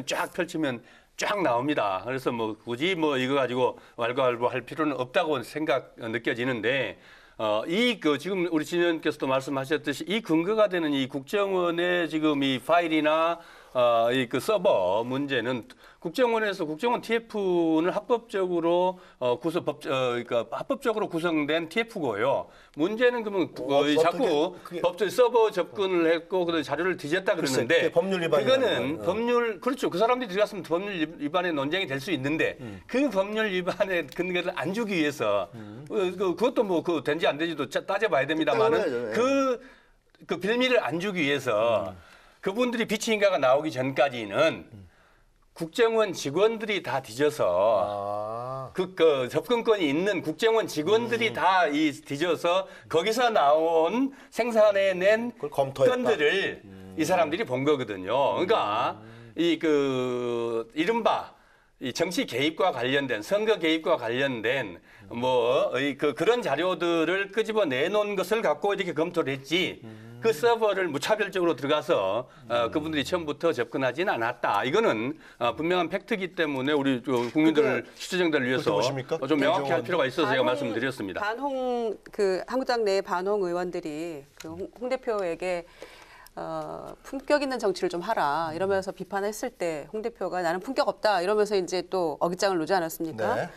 쫙 펼치면 쫙 나옵니다. 그래서 뭐 굳이 뭐 이거 가지고 왈가왈부할 필요는 없다고 느껴지는데 지금 우리 진 의원께서도 말씀하셨듯이 이 근거가 되는 이 국정원의 지금 이 파일이나 이 그 서버 문제는 국정원에서 국정원 TF는 합법적으로 그러니까 합법적으로 구성된 TF고요. 문제는 그러면 자꾸 법적 서버 접근을 했고 그 자료를 뒤졌다 그러는데 법률 위반이 그거는 법률 그렇죠. 그 사람들이 들어갔으면 법률 위반의 논쟁이 될 수 있는데 그 법률 위반의 근거를 안 주기 위해서 그것도 뭐 된지 안 된지도 따져봐야 됩니다만은 그 빌미를 안 주기 위해서. 그분들이 비치인가가 나오기 전까지는 국정원 직원들이 다 뒤져서 그 접근권이 있는 국정원 직원들이 다 뒤져서 거기서 나온 생산해낸 건들을 이 사람들이 본 거거든요. 그러니까 이른바 이 정치 개입과 관련된 선거 개입과 관련된 그런 자료들을 끄집어 내놓은 것을 갖고 이렇게 검토를 했지. 그 서버를 무차별적으로 들어가서 그분들이 처음부터 접근하지는 않았다. 이거는 분명한 팩트이기 때문에 우리 국민들 시청자들을 위해서 좀 명확히 할 필요가 있어서 제가 말씀드렸습니다. 한국당 내 반홍 의원들이 홍 대표에게 품격 있는 정치를 좀 하라 이러면서 비판했을 때 홍 대표가 나는 품격 없다 이러면서 이제 또 어깃장을 놓지 않았습니까? 네.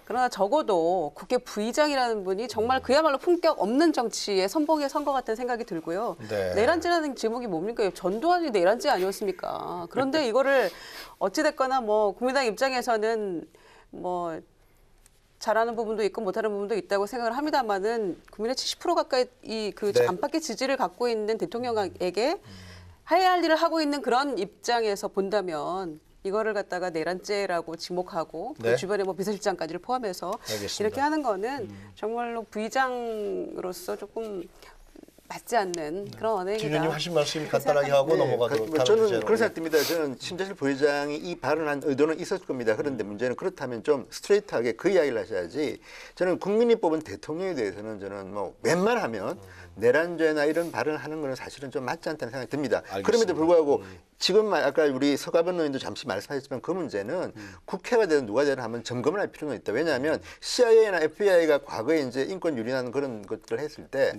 그러나 적어도 국회 부의장이라는 분이 정말 그야말로 품격 없는 정치의 선봉에 선 것 같은 생각이 들고요. 네. 내란죄라는 제목이 뭡니까? 전두환이 내란죄 아니었습니까? 그런데 이거를 어찌됐거나 뭐 국민당 입장에서는 뭐 잘하는 부분도 있고 못하는 부분도 있다고 생각을 합니다만은 국민의 70% 가까이 안팎의 지지를 갖고 있는 대통령에게 해야 할 일을 하고 있는 그런 입장에서 본다면 이거를 갖다가 내란죄라고 지목하고 그 주변에 뭐 비서실장까지를 포함해서 알겠습니다. 이렇게 하는 거는 정말로 부의장으로서 조금 맞지 않는 그런 언행이다. 진 의원님 하신 말씀 간단하게 하고 넘어가도록 하겠습니다. 저는 그런 생각입니다. 저는 심재철 부의장이 이 발언한 의도는 있었을 겁니다. 그런데 문제는 그렇다면 좀 스트레이트하게 그 이야기를 하셔야지. 저는 국민이 뽑은 대통령에 대해서는 저는 뭐 웬만하면 내란죄나 이런 발언을 하는 거는 사실은 좀 맞지 않다는 생각이 듭니다. 알겠습니다. 그럼에도 불구하고 지금 아까 우리 서가변 의원도 잠시 말씀하셨지만 그 문제는 국회가 되든 누가 되든 한번 점검을 할 필요는 있다. 왜냐하면 CIA나 FBI가 과거에 이제 인권 유린하는 그런 것들을 했을 때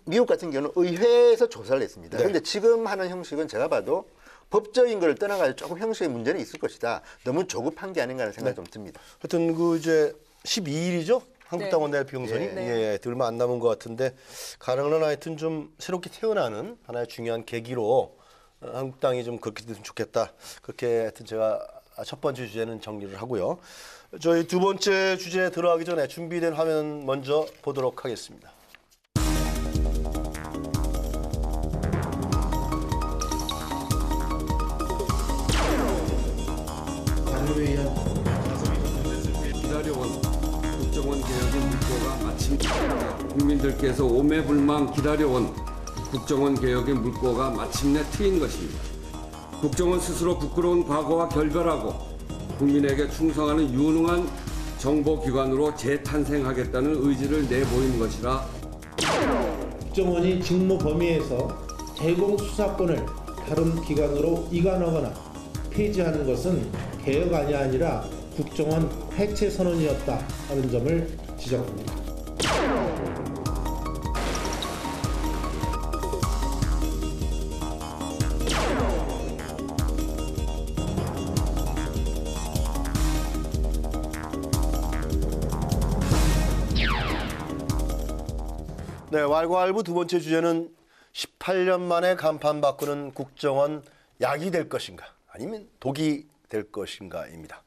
미국 같은 경우는 의회에서 조사를 했습니다. 그런데 지금 하는 형식은 제가 봐도 법적인 걸 떠나가지고 조금 형식의 문제는 있을 것이다. 너무 조급한 게 아닌가 하는 생각이 좀 듭니다. 하여튼 이제 12일이죠? 한국당 원내대표 경선이 얼마 안 남은 것 같은데 가능한 하여튼 좀 새롭게 태어나는 하나의 중요한 계기로 한국당이 좀 그렇게 됐으면 좋겠다. 그렇게 하여튼 제가 첫 번째 주제는 정리를 하고요. 저희 두 번째 주제에 들어가기 전에 준비된 화면 먼저 보도록 하겠습니다. 기다려온 국정원 개혁의 물꼬가 마침 국민들께서 오매불망 기다려온 국정원 개혁의 물꼬가 마침내 트인 것입니다. 국정원 스스로 부끄러운 과거와 결별하고 국민에게 충성하는 유능한 정보기관으로 재탄생하겠다는 의지를 내보인 것이라 국정원이 직무 범위에서 대공 수사권을 다른 기관으로 이관하거나 폐지하는 것은 개혁안이 아니라 국정원 해체 선언이었다 하는 점을 지적합니다. 네, 왈가왈부 두 번째 주제는 18년 만에 간판 바꾸는 국정원 약이 될 것인가 아니면 독이 될 것인가입니다.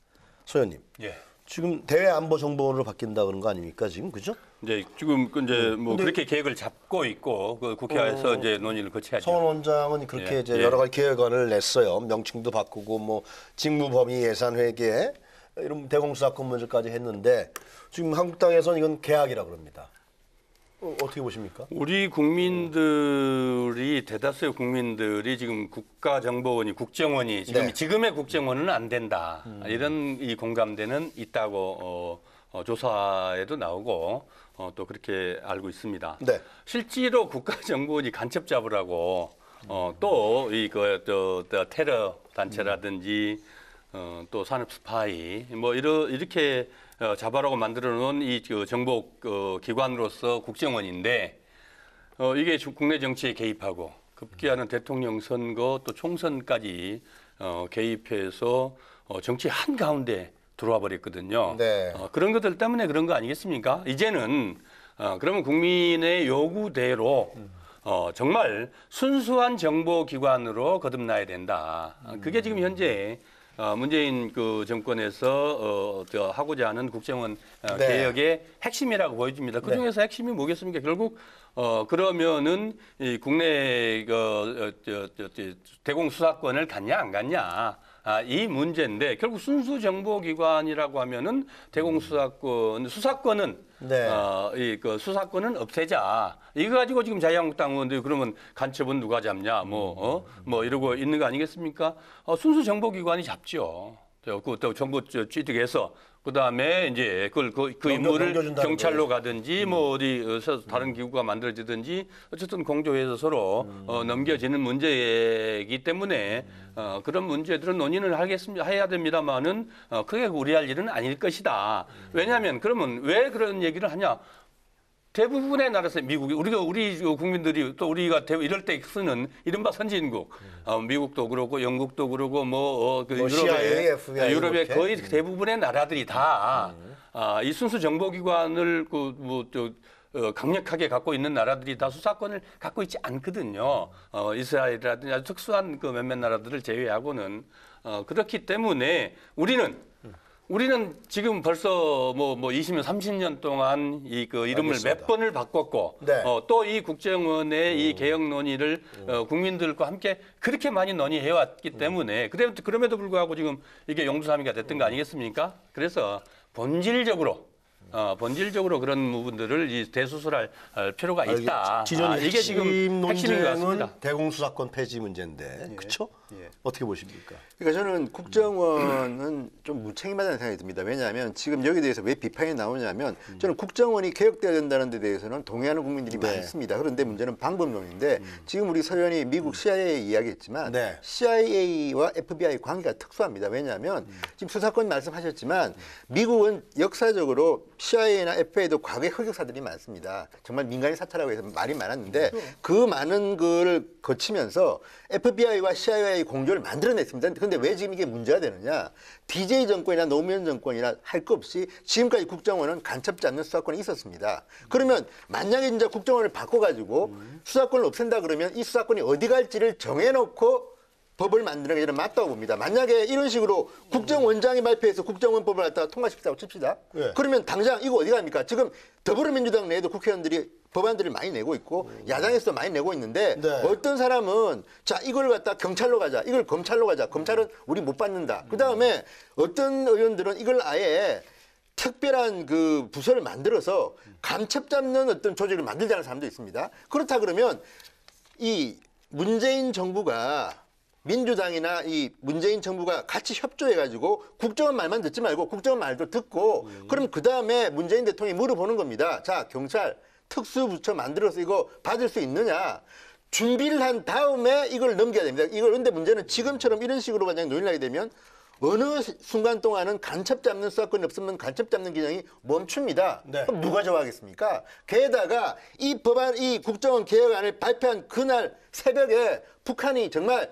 소연님, 예. 지금 대외안보정보원으로 바뀐다 그런 거 아닙니까 지금 그죠? 이제 지금 이제 뭐 그렇게 계획을 잡고 있고 그 국회에서 이제 논의를 거쳐야죠. 성 원장은 그렇게 예, 이제 예. 여러 가지 계획안을 냈어요. 명칭도 바꾸고 뭐 직무범위 예산 회계 이런 대공수사권 문제까지 했는데 지금 한국당에서는 이건 계약이라 그럽니다. 어떻게 보십니까? 우리 국민들이 대다수의 국민들이 지금 국가정보원이 국정원이 네. 지금의 국정원은 안 된다 이런 이 공감대는 있다고 조사에도 나오고 또 그렇게 알고 있습니다. 네. 실제로 국가정보원이 간첩 잡으라고 또 이거 테러 단체라든지 또 산업 스파이 뭐 이렇게 잡아라고 만들어 놓은 이 정보 기관으로서 국정원인데 이게 국내 정치에 개입하고 급기야는 대통령 선거 또 총선까지 개입해서 정치 한가운데 들어와 버렸거든요. 네. 그런 것들 때문에 그런 거 아니겠습니까? 이제는 그러면 국민의 요구대로 정말 순수한 정보기관으로 거듭나야 된다. 그게 지금 현재 문재인 그 정권에서 하고자 하는 국정원 네. 개혁의 핵심이라고 보여집니다. 그 중에서 핵심이 뭐겠습니까? 결국 그러면은 이 국내 대공 수사권을 갖냐 안 갖냐 이 문제인데 결국 순수 정보기관이라고 하면은 대공 수사권은 네. 이 수사권은 없애자. 이거 가지고 지금 자유한국당 의원들이 그러면 간첩은 누가 잡냐, 뭐 이러고 있는 거 아니겠습니까? 순수 정보기관이 잡죠. 또 정보 취득해서 그다음에 이제 그 임무를 넘겨준다는 경찰로 가든지 뭐 어디서 다른 기구가 만들어지든지 어쨌든 공조해서 서로 넘겨지는 문제이기 때문에 그런 문제들은 논의를 해야 됩니다만은 크게 우려할 일은 아닐 것이다. 왜냐하면 그러면 왜 그런 얘기를 하냐? 대부분의 나라에서 미국이 우리 국민들이 또 우리가 이럴 때 쓰는 이른바 선진국 미국도 그렇고 영국도 그렇고 유럽의 거의 대부분의 나라들이 다 이 순수 정보기관을 강력하게 갖고 있는 나라들이 다 수사권을 갖고 있지 않거든요. 이스라엘이라든지 아주 특수한 그 몇몇 나라들을 제외하고는 그렇기 때문에 우리는 지금 벌써 뭐 20년, 30년 동안 이름을 알겠습니다. 몇 번을 바꿨고 네. 또 이 국정원의 이 개혁 논의를 국민들과 함께 그렇게 많이 논의해왔기 때문에 그럼에도 불구하고 지금 이게 용두사미가 됐던 거 아니겠습니까? 그래서 본질적으로 그런 부분들을 대수술할 필요가 있다. 진영이 이게 지금 핵심인 것 같습니다. 대공수사권 폐지 문제인데, 예. 그렇죠? 예. 어떻게 보십니까? 그러니까 저는 국정원은 좀 무책임하다는 생각이 듭니다. 왜냐하면 지금 여기에 대해서 왜 비판이 나오냐면 저는 국정원이 개혁돼야 된다는 데 대해서는 동의하는 국민들이 네. 많습니다. 그런데 문제는 방법론인데 지금 우리 서연이 미국 CIA 이야기했지만 네. CIA와 FBI 관계가 특수합니다. 왜냐하면 지금 수사권 말씀하셨지만 미국은 역사적으로 CIA나 FBI도 과거에 흑역사들이 많습니다. 정말 민간인 사찰하고 해서 말이 많았는데 그 많은 걸 거치면서 FBI와 CIA의 공조를 만들어냈습니다. 그런데 왜 지금 이게 문제가 되느냐? DJ 정권이나 노무현 정권이나 할 거 없이 지금까지 국정원은 간첩 잡는 수사권이 있었습니다. 그러면 만약에 진짜 국정원을 바꿔가지고 수사권을 없앤다 그러면 이 수사권이 어디 갈지를 정해놓고 법을 만드는 게 저는 맞다고 봅니다. 만약에 이런 식으로 국정원장이 발표해서 국정원법을 갖다가 통과시키자고 칩시다. 네. 그러면 당장 이거 어디 갑니까? 지금 더불어민주당 내에도 국회의원들이 법안들을 많이 내고 있고 야당에서도 많이 내고 있는데 네. 어떤 사람은 자 이걸 갖다 경찰로 가자. 이걸 검찰로 가자. 검찰은 우리 못 받는다. 그다음에 어떤 의원들은 이걸 아예 특별한 그 부서를 만들어서 간첩 잡는 어떤 조직을 만들자는 사람도 있습니다. 그렇다 그러면 이 문재인 정부가 민주당이나 이 문재인 정부가 같이 협조해가지고 국정원 말만 듣지 말고 국정원 말도 듣고 그럼 그 다음에 문재인 대통령이 물어보는 겁니다. 자, 경찰 특수부처 만들어서 이거 받을 수 있느냐. 준비를 한 다음에 이걸 넘겨야 됩니다. 이걸 근데 문제는 지금처럼 이런 식으로 만약에 논의를 하게 되면 어느 순간 동안은 간첩 잡는 수사권이 없으면 간첩 잡는 기능이 멈춥니다. 네. 그럼 누가 좋아하겠습니까? 게다가 이 법안, 이 국정원 개혁안을 발표한 그날 새벽에 북한이 정말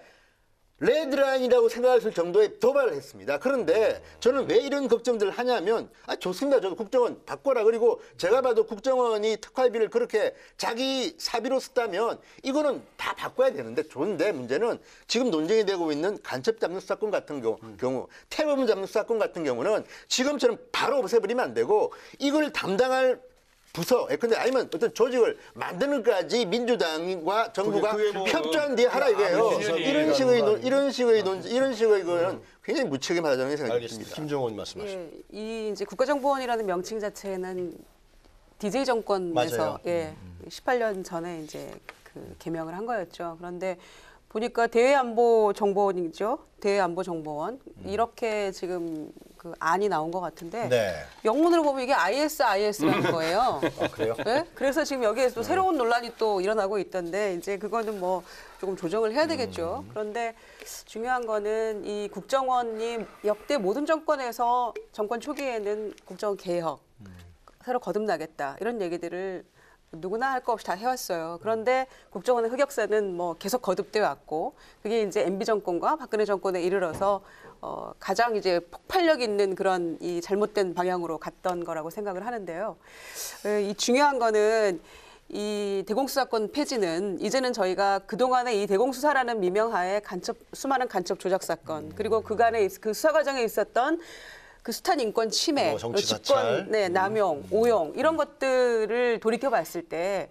레드라인이라고 생각할 정도의 도발을 했습니다. 그런데 저는 왜 이런 걱정들을 하냐면 좋습니다. 저도 국정원 바꿔라. 그리고 제가 봐도 국정원이 특활비를 그렇게 자기 사비로 썼다면 이거는 다 바꿔야 되는데 좋은데 문제는 지금 논쟁이 되고 있는 간첩 잡는 수사권 같은 경우 태범 잡는 수사권 같은 경우는 지금처럼 바로 없애버리면 안 되고 이걸 담당할 부서, 근데 아니면 어떤 조직을 만드는 것까지 민주당과 정부가 그게 뭐 협조한 뒤에 하라 이거예요. 이런 식의 음. 이거는 굉장히 무책임하다는 생각이 알겠습니다. 듭니다. 김정은 말씀하시죠. 예, 이 이제 국가정보원이라는 명칭 자체는 DJ 정권에서 맞아요. 예, 18년 전에 이제 그 개명을 한 거였죠. 그런데 보니까 대외안보정보원이죠. 대외안보정보원 이렇게 지금 그 안이 나온 것 같은데 네. 영문으로 보면 이게 ISIS라는 거예요. 그래요? 네? 그래서 지금 여기에 또 새로운 논란이 또 일어나고 있던데 이제 그거는 뭐 조금 조정을 해야 되겠죠. 그런데 중요한 거는 이 국정원이 역대 모든 정권에서 정권 초기에는 국정원 개혁 새로 거듭나겠다 이런 얘기들을 누구나 할 거 없이 다 해왔어요. 그런데 국정원의 흑역사는 뭐 계속 거듭돼 왔고 그게 이제 MB 정권과 박근혜 정권에 이르러서 가장 이제 폭발력 있는 그런 이 잘못된 방향으로 갔던 거라고 생각을 하는데요. 이 중요한 거는 이 대공수사권 폐지는 이제는 저희가 그동안의 이 대공수사라는 미명하에 수많은 간첩 조작 사건 그리고 그간의 그 수사 과정에 있었던 그 숱한 인권 침해, 정치 직권 사찰. 남용, 오용 이런 것들을 돌이켜봤을 때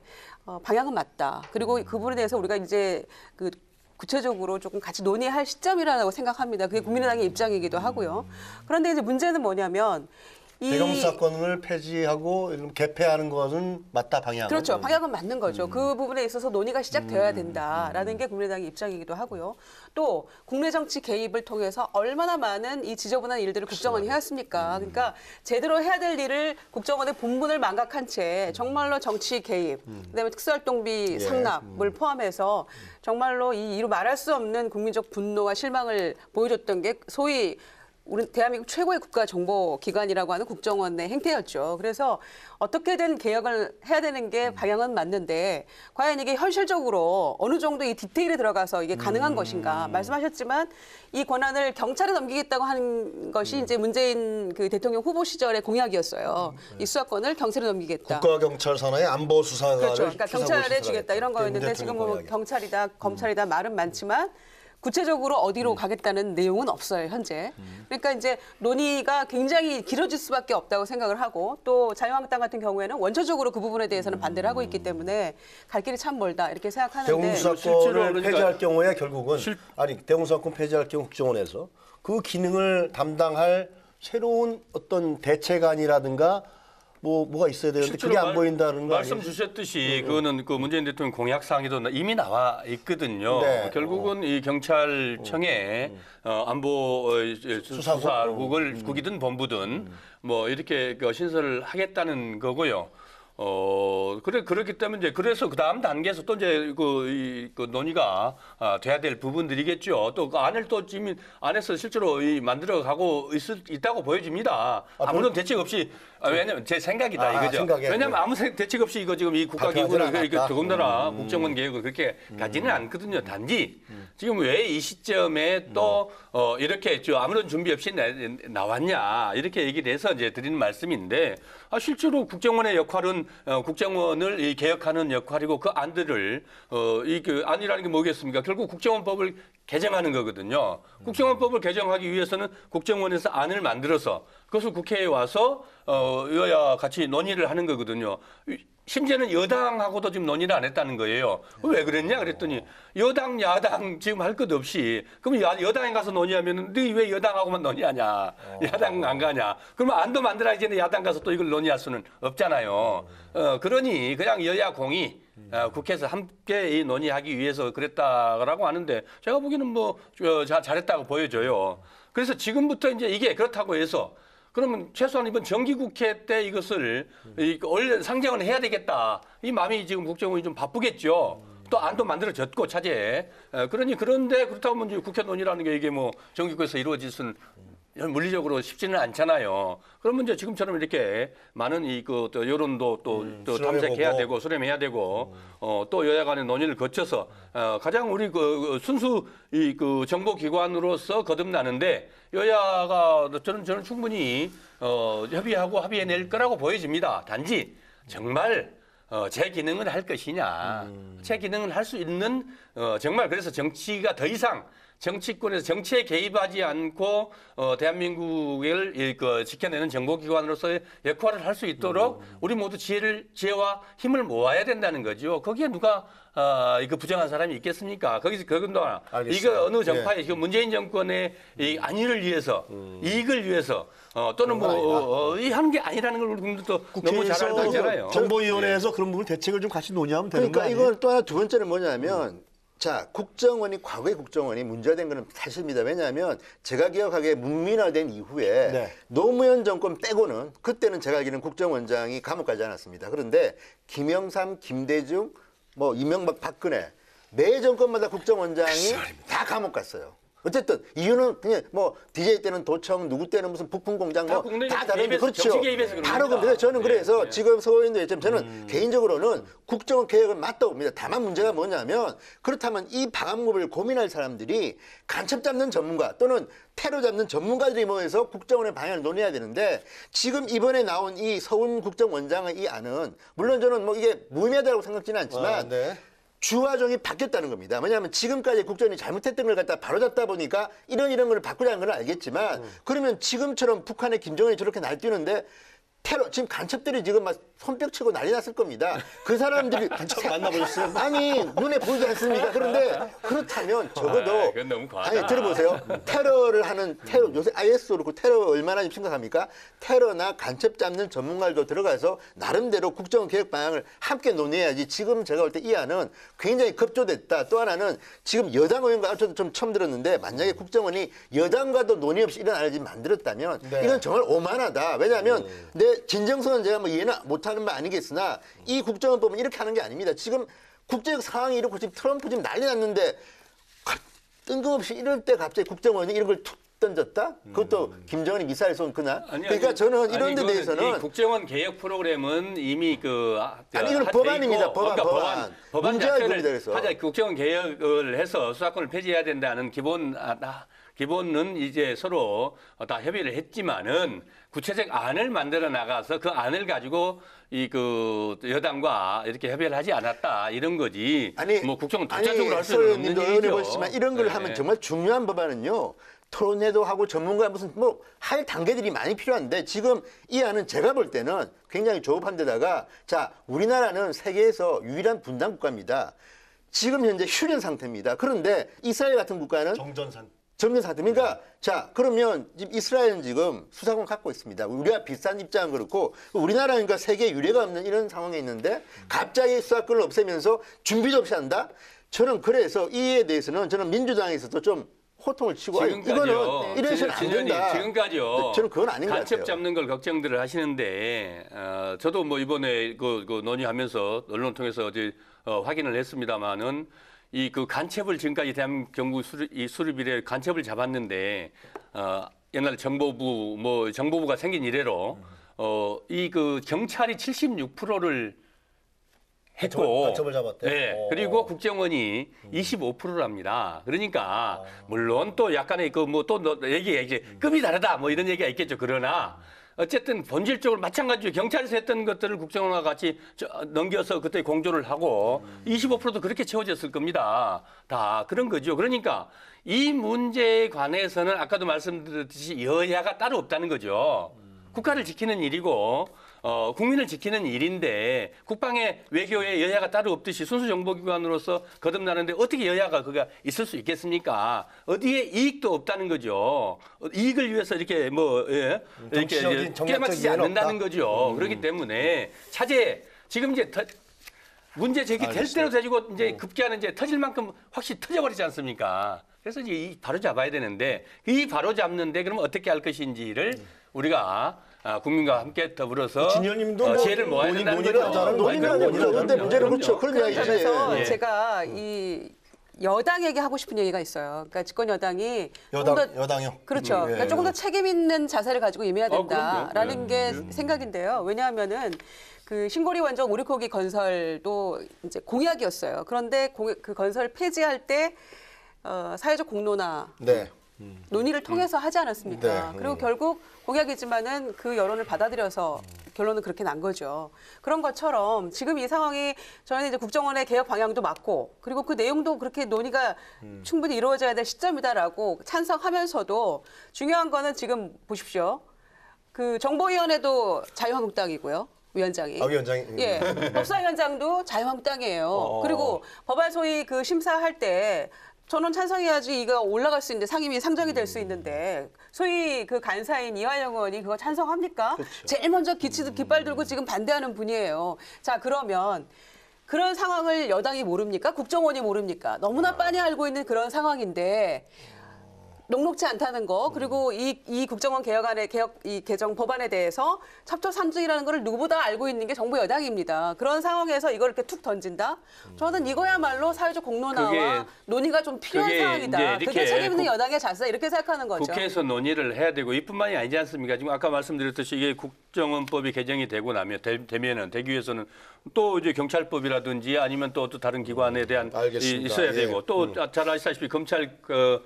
방향은 맞다. 그리고 그 부분에 대해서 우리가 이제 그 구체적으로 조금 같이 논의할 시점이라고 생각합니다. 그게 국민의당의 입장이기도 하고요. 그런데 이제 문제는 뭐냐면 이 대검사건을 폐지하고 개폐하는 것은 맞다 방향은. 그렇죠. 방향은 맞는 거죠. 그 부분에 있어서 논의가 시작되어야 된다라는 게 국민의당의 입장이기도 하고요. 또 국내 정치 개입을 통해서 얼마나 많은 이 지저분한 일들을 국정원이 해왔습니까? 그러니까 제대로 해야 될 일을 국정원의 본분을 망각한 채 정말로 정치 개입, 그다음에 특수활동비 상납을 포함해서 정말로 이루 말할 수 없는 국민적 분노와 실망을 보여줬던 게 소위 우리 대한민국 최고의 국가정보기관이라고 하는 국정원의 행태였죠. 그래서 어떻게든 개혁을 해야 되는 게 방향은 맞는데 과연 이게 현실적으로 어느 정도 이 디테일에 들어가서 이게 가능한 것인가. 말씀하셨지만 이 권한을 경찰에 넘기겠다고 하는 것이 이제 문재인 그 대통령 후보 시절의 공약이었어요. 이 수사권을 경찰에 넘기겠다. 국가경찰 산하의 안보 수사관을 그렇죠. 그러니까 경찰에 주겠다 이런 거였는데 지금 뭐 공약이요. 경찰이다, 검찰이다 말은 많지만 구체적으로 어디로 가겠다는 내용은 없어요, 현재. 그러니까 이제 논의가 굉장히 길어질 수밖에 없다고 생각을 하고 또 자유한국당 같은 경우에는 원초적으로 그 부분에 대해서는 반대를 하고 있기 때문에 갈 길이 참 멀다 이렇게 생각하는데 실제로 대공수사권을 그러니까 폐지할 경우에 결국은 대공수사권 폐지할 경우 국정원에서 그 기능을 담당할 새로운 어떤 대책안이라든가 뭐가 있어야 되는데 그게 안 보인다는 거 말씀 아니에요? 주셨듯이 그거는 그 문재인 대통령 공약 사항에도 이미 나와 있거든요. 네. 결국은 이 경찰청에 안보 수사국이든 본부든 뭐 이렇게 그 신설을 하겠다는 거고요. 그렇기 때문에 이제 그래서 그 다음 단계에서 또 이제 그 논의가 돼야 될 부분들이겠죠. 또 그 안을 또 지금 안에서 실제로 만들어 가고 있다고 보여집니다. 아무런 대책 없이 왜냐면 제 생각이다 이거죠. 생각에. 왜냐면 아무 대책 없이 이거 지금 이 국가기구를 더군다나 국정원 개혁을 그렇게 가지는 않거든요. 단지 지금 왜 이 시점에 또 이렇게 아무런 준비 없이 나왔냐 이렇게 얘기를 해서 이제 드리는 말씀인데 실제로 국정원의 역할은 국정원을 개혁하는 역할이고 그 안들을 그 안이라는 게 뭐겠습니까? 결국 국정원법을 개정하는 거거든요. 국정원법을 개정하기 위해서는 국정원에서 안을 만들어서 그것을 국회에 와서 여야 같이 논의를 하는 거거든요. 심지어는 여당하고도 지금 논의를 안 했다는 거예요. 왜 그랬냐 그랬더니 여당 야당 지금 할 것 없이 그럼 여당에 가서 논의하면 너 왜 여당하고만 논의하냐 야당 안 가냐 그러면 안도 만들어야지 야당 가서 또 이걸 논의할 수는 없잖아요. 그러니 그냥 여야 공이 국회에서 함께 논의하기 위해서 그랬다라고 하는데 제가 보기에는 뭐 잘했다고 보여져요. 그래서 지금부터 이제 이게 그렇다고 해서 그러면 최소한 이번 정기국회 때 이것을 얼른 상정은 해야 되겠다. 이 마음이 지금 국정원이 좀 바쁘겠죠. 또 안도 만들어졌고 차제에. 그런데 그렇다고 하면 이제 국회 논의라는 게 이게 뭐 정기국회에서 이루어질 수는 물리적으로 쉽지는 않잖아요. 그러면 이제 지금처럼 이렇게 많은 또 여론도 또 탐색해야 되고 수렴해야 되고 또 여야 간의 논의를 거쳐서 가장 우리 순수 정보기관으로서 거듭나는데 여야가 저는 충분히 협의하고 합의해낼 거라고 보여집니다. 단지 정말 제 기능을 할 것이냐, 제 기능을 할 수 있는 정말 그래서 정치가 더 이상 정치권에서 정치에 개입하지 않고 대한민국을 지켜내는 정보기관으로서의 역할을 할 수 있도록 우리 모두 지혜와 힘을 모아야 된다는 거죠. 거기에 누가 이거 부정한 사람이 있겠습니까? 거기서 이거 어느 정파의 문재인 정권의 이 안위를 위해서 이익을 위해서 또는 이 하는 게 아니라는 걸 우리 국민들도 너무 잘 알고 있잖아요. 정보위원회에서 그런 부분 대책을 좀 같이 논의하면 되는 거 아니에요? 그러니까 이건 또 하나 두 번째는 뭐냐면 자, 과거의 국정원이 문제가 된 거는 사실입니다. 왜냐하면 제가 기억하기에 문민화된 이후에 네. 노무현 정권 빼고는 그때는 제가 알기로는 국정원장이 감옥 가지 않았습니다. 그런데 김영삼, 김대중, 이명박, 박근혜 매 정권마다 국정원장이 다 감옥 갔어요. 어쨌든 이유는 그냥 DJ 때는 도청, 누구 때는 무슨 부품 공장 다 다른데 그렇죠. 바로 그런데 저는 그래서 지금 서울인도 예점 저는 개인적으로는 국정원 개혁을 맞다고 봅니다. 다만 문제가 뭐냐면 그렇다면 이 방안법을 고민할 사람들이 간첩 잡는 전문가 또는 테러 잡는 전문가들이 모여서 국정원의 방향을 논의해야 되는데 지금 이번에 나온 이 서훈 국정원장의 이 안은 물론 저는 이게 무의미하다고 생각지는 않지만 주화종이 바뀌었다는 겁니다. 왜냐하면 지금까지 국정원이 잘못했던 걸 갖다 바로잡다 보니까 이런 걸 바꾸자는 건 알겠지만 그러면 지금처럼 북한의 김정은이 저렇게 날뛰는데 테러 지금 간첩들이 지금 막 손뼉 치고 난리 났을 겁니다. 그 사람들이 간첩 만나보셨어요? 아니 눈에 보이지 않습니까? 그런데 그렇다면 적어도 그건 너무 과하다. 들어보세요. 테러를 하는 요새 IS도 그렇고 테러 얼마나 심각합니까? 테러나 간첩 잡는 전문가들도 들어가서 나름대로 국정원 개혁 방향을 함께 논의해야지. 지금 제가 볼 때 이 안은 굉장히 급조됐다. 또 하나는 지금 여당 의원과 저도 좀 처음 들었는데 만약에 국정원이 여당과도 논의 없이 이런 안을 지금 만들었다면 이건 정말 오만하다. 왜냐하면 진정성은 제가 이해는 못하는 바 아니겠으나 이 국정원법은 이렇게 하는 게 아닙니다. 지금 국제적 상황이 이렇고 지금 트럼프 지금 난리 났는데 뜬금없이 이럴 때 갑자기 국정원이 이런 걸 툭 던졌다? 그것도 김정은이 미사일 쏜 그날? 그러니까 저는 이런 데 대해서는 이 국정원 개혁 프로그램은 이미 이건 법안입니다. 법안. 문제가 이겁니다. 국정원 개혁을 해서 수사권을 폐지해야 된다는 기본은 이제 서로 다 협의를 했지만은 구체적 안을 만들어 나가서 그 안을 가지고 여당과 이렇게 협의를 하지 않았다 이런 거지. 국정원 독자적으로 할 수는 없는 얘기죠. 보시지만 이런 걸 하면 정말 중요한 법안은요. 토론회도 하고 전문가 무슨 할 단계들이 많이 필요한데 지금 이 안은 제가 볼 때는 굉장히 조급한 데다가 자, 우리나라는 세계에서 유일한 분단 국가입니다. 지금 현재 휴전 상태입니다. 그런데 이스라엘 같은 국가는 정전 상태. 그러니까 자, 그러면 지금 이스라엘은 지금 수사권 갖고 있습니다. 우리와 비슷한 입장은 그렇고 우리나라는 그러니까 세계에 유례가 없는 이런 상황에 있는데 갑자기 수사권을 없애면서 준비도 없이 한다? 저는 그래서 이에 대해서는 저는 민주당에서도 좀 호통을 치고 이거는 이래서는 안 된다. 지금까지요. 저는 그건 아닌 것 같아요. 간첩 잡는 걸 걱정들을 하시는데 저도 이번에 그 논의하면서 언론 통해서 어제 확인을 했습니다마는 그 간첩을 지금까지 대한민국 수립 이래 간첩을 잡았는데 옛날 정보부가 생긴 이래로 그 경찰이 76%를 했고, 간첩을 잡았대. 네. 그리고 국정원이 25%랍니다. 그러니까 물론 또 약간의 또 얘기 급이 다르다 이런 얘기가 있겠죠. 그러나 어쨌든 본질적으로 마찬가지로 경찰에서 했던 것들을 국정원과 같이 넘겨서 그때 공조를 하고 25%도 그렇게 채워졌을 겁니다. 다 그런 거죠. 그러니까 이 문제에 관해서는 아까도 말씀드렸듯이 여야가 따로 없다는 거죠. 국가를 지키는 일이고 국민을 지키는 일인데 국방의 외교에 여야가 따로 없듯이 순수 정보기관으로서 거듭나는데 어떻게 여야가 그가 있을 수 있겠습니까? 어디에 이익도 없다는 거죠. 이익을 위해서 이렇게 이렇게 깨맞추지 않는다는 거죠. 그렇기 때문에 차제 지금 이제 문제 제기될 대로 되지고 이제 급기야는 이제 터질 만큼 확실히 터져버리지 않습니까? 그래서 이제 이 바로 잡아야 되는데 이 바로 잡는데 그러면 어떻게 할 것인지를 우리가 국민과 함께 더불어서 진현님도 지혜를 모아야 된다는 거죠. 논의는 하죠. 그런데 문제는 그렇죠. 그런 그런 이야기지. 점에서 예. 제가 이 여당에게 하고 싶은 얘기가 있어요. 그러니까 집권 여당이 조금 더 여당이요. 그렇죠. 예. 그러니까 조금 더 책임 있는 자세를 가지고 임해야 된다라는 그럼요. 게 생각인데요. 왜냐하면은 그 신고리 원전 오리코기 건설도 이제 공약이었어요. 그런데 그 건설 폐지할 때 사회적 공론화 네. 논의를 통해서 하지 않았습니까? 네. 그리고 결국 공약이지만은 그 여론을 받아들여서 결론은 그렇게 난 거죠. 그런 것처럼 지금 이 상황이 저는 이제 국정원의 개혁 방향도 맞고 그리고 그 내용도 그렇게 논의가 충분히 이루어져야 될 시점이다라고 찬성하면서도 중요한 거는 지금 보십시오. 그 정보위원회도 자유한국당이고요. 위원장이. 위원장이. 예. 법사위원장도 자유한국당이에요. 그리고 법안 소위 그 심사할 때 저는 찬성해야지 이거 올라갈 수 있는데 상임위 상정이 될 수 있는데 소위 그 간사인 이화영 의원이 그거 찬성합니까? 제일 먼저 깃발 들고 지금 반대하는 분이에요. 자, 그러면 그런 상황을 여당이 모릅니까? 국정원이 모릅니까? 너무나 빤히 알고 있는 그런 상황인데 녹록지 않다는 거 그리고 이 국정원 이 개정 법안에 대해서 첩첩산중이라는 걸 누구보다 알고 있는 게 정부 여당입니다. 그런 상황에서 이걸 이렇게 툭 던진다? 저는 이거야말로 사회적 공론화와 논의가 좀 필요한 그게 상황이다. 이제 그게 책임 있는 여당의 자세다 이렇게 생각하는 거죠. 국회에서 논의를 해야 되고 이뿐만이 아니지 않습니까? 지금 아까 말씀드렸듯이 이게 국정원법이 개정이 되고 되면은 되기 위해서는 또 이제 경찰법이라든지 아니면 또 다른 기관에 대한 알겠습니다. 있어야 예. 되고 또 잘 아시다시피 검찰 그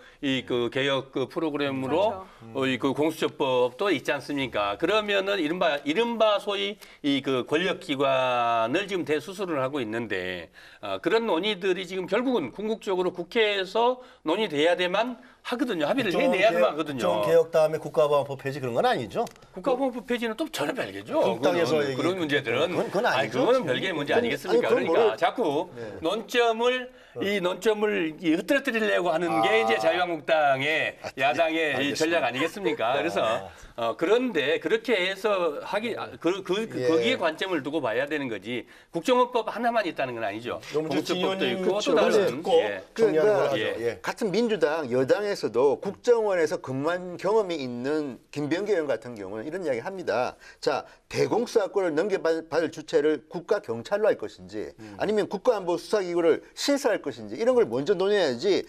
개혁 그 프로그램으로 이 그 공수처법도 있지 않습니까? 그러면은 이른바 소위 이 그 권력 기관을 지금 대수술을 하고 있는데 그런 논의들이 지금 결국은 궁극적으로 국회에서 논의돼야 돼만 하거든요. 합의를 해내야만 하거든요. 국정개혁 다음에 국가보안법 폐지 그런 건 아니죠? 국가보안법 폐지는 또 전혀 별개죠. 국당에서 그런 문제들은 그건 아니죠. 그거는 별개의 문제 아니겠습니까? 아니, 그건 그러니까 자꾸 논점을 흐트러뜨리려고 하는 게 이제 자유한국당의 야당의 이 전략 아니겠습니까? 그래서 그런데 그렇게 해서 거기에 관점을 두고 봐야 되는 거지. 국정원법 하나만 있다는 건 아니죠. 공수처법도 있고 또 다른 정리하는 걸 하죠. 예. 같은 민주당 여당에서도 국정원에서 근무한 경험이 있는 김병기 의원 같은 경우는 이런 이야기 합니다. 자, 대공수사권을 넘겨받을 주체를 국가경찰로 할 것인지 아니면 국가안보수사기구를 신설할 것인지 이런 걸 먼저 논의해야지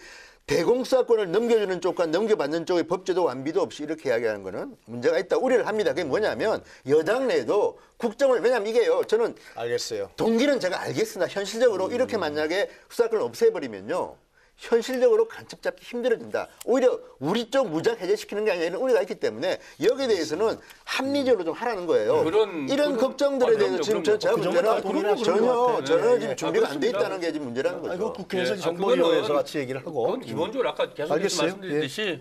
대공수사권을 넘겨주는 쪽과 넘겨받는 쪽의 법제도 완비도 없이 이렇게 이야기하는 거는 문제가 있다 우려를 합니다. 그게 뭐냐면 여당 내에도 국정을 왜냐하면 이게요. 저는 알겠어요. 동기는 제가 알겠으나 현실적으로 이렇게 만약에 수사권을 없애버리면요. 현실적으로 간첩 잡기 힘들어진다. 오히려 우리 쪽 무장 해제시키는 게 아니라 이런 우려가 있기 때문에 여기에 대해서는 합리적으로 좀 하라는 거예요. 이런 걱정들에 대해서 지금 제가 볼 때는 전혀 지금 준비가 안 돼 있다는 게 지금 문제라는 거죠. 이거 국회에서 정보위원회에서 같이 얘기를 하고. 그건 기본적으로 아까 계속해서 알겠어요. 말씀드렸듯이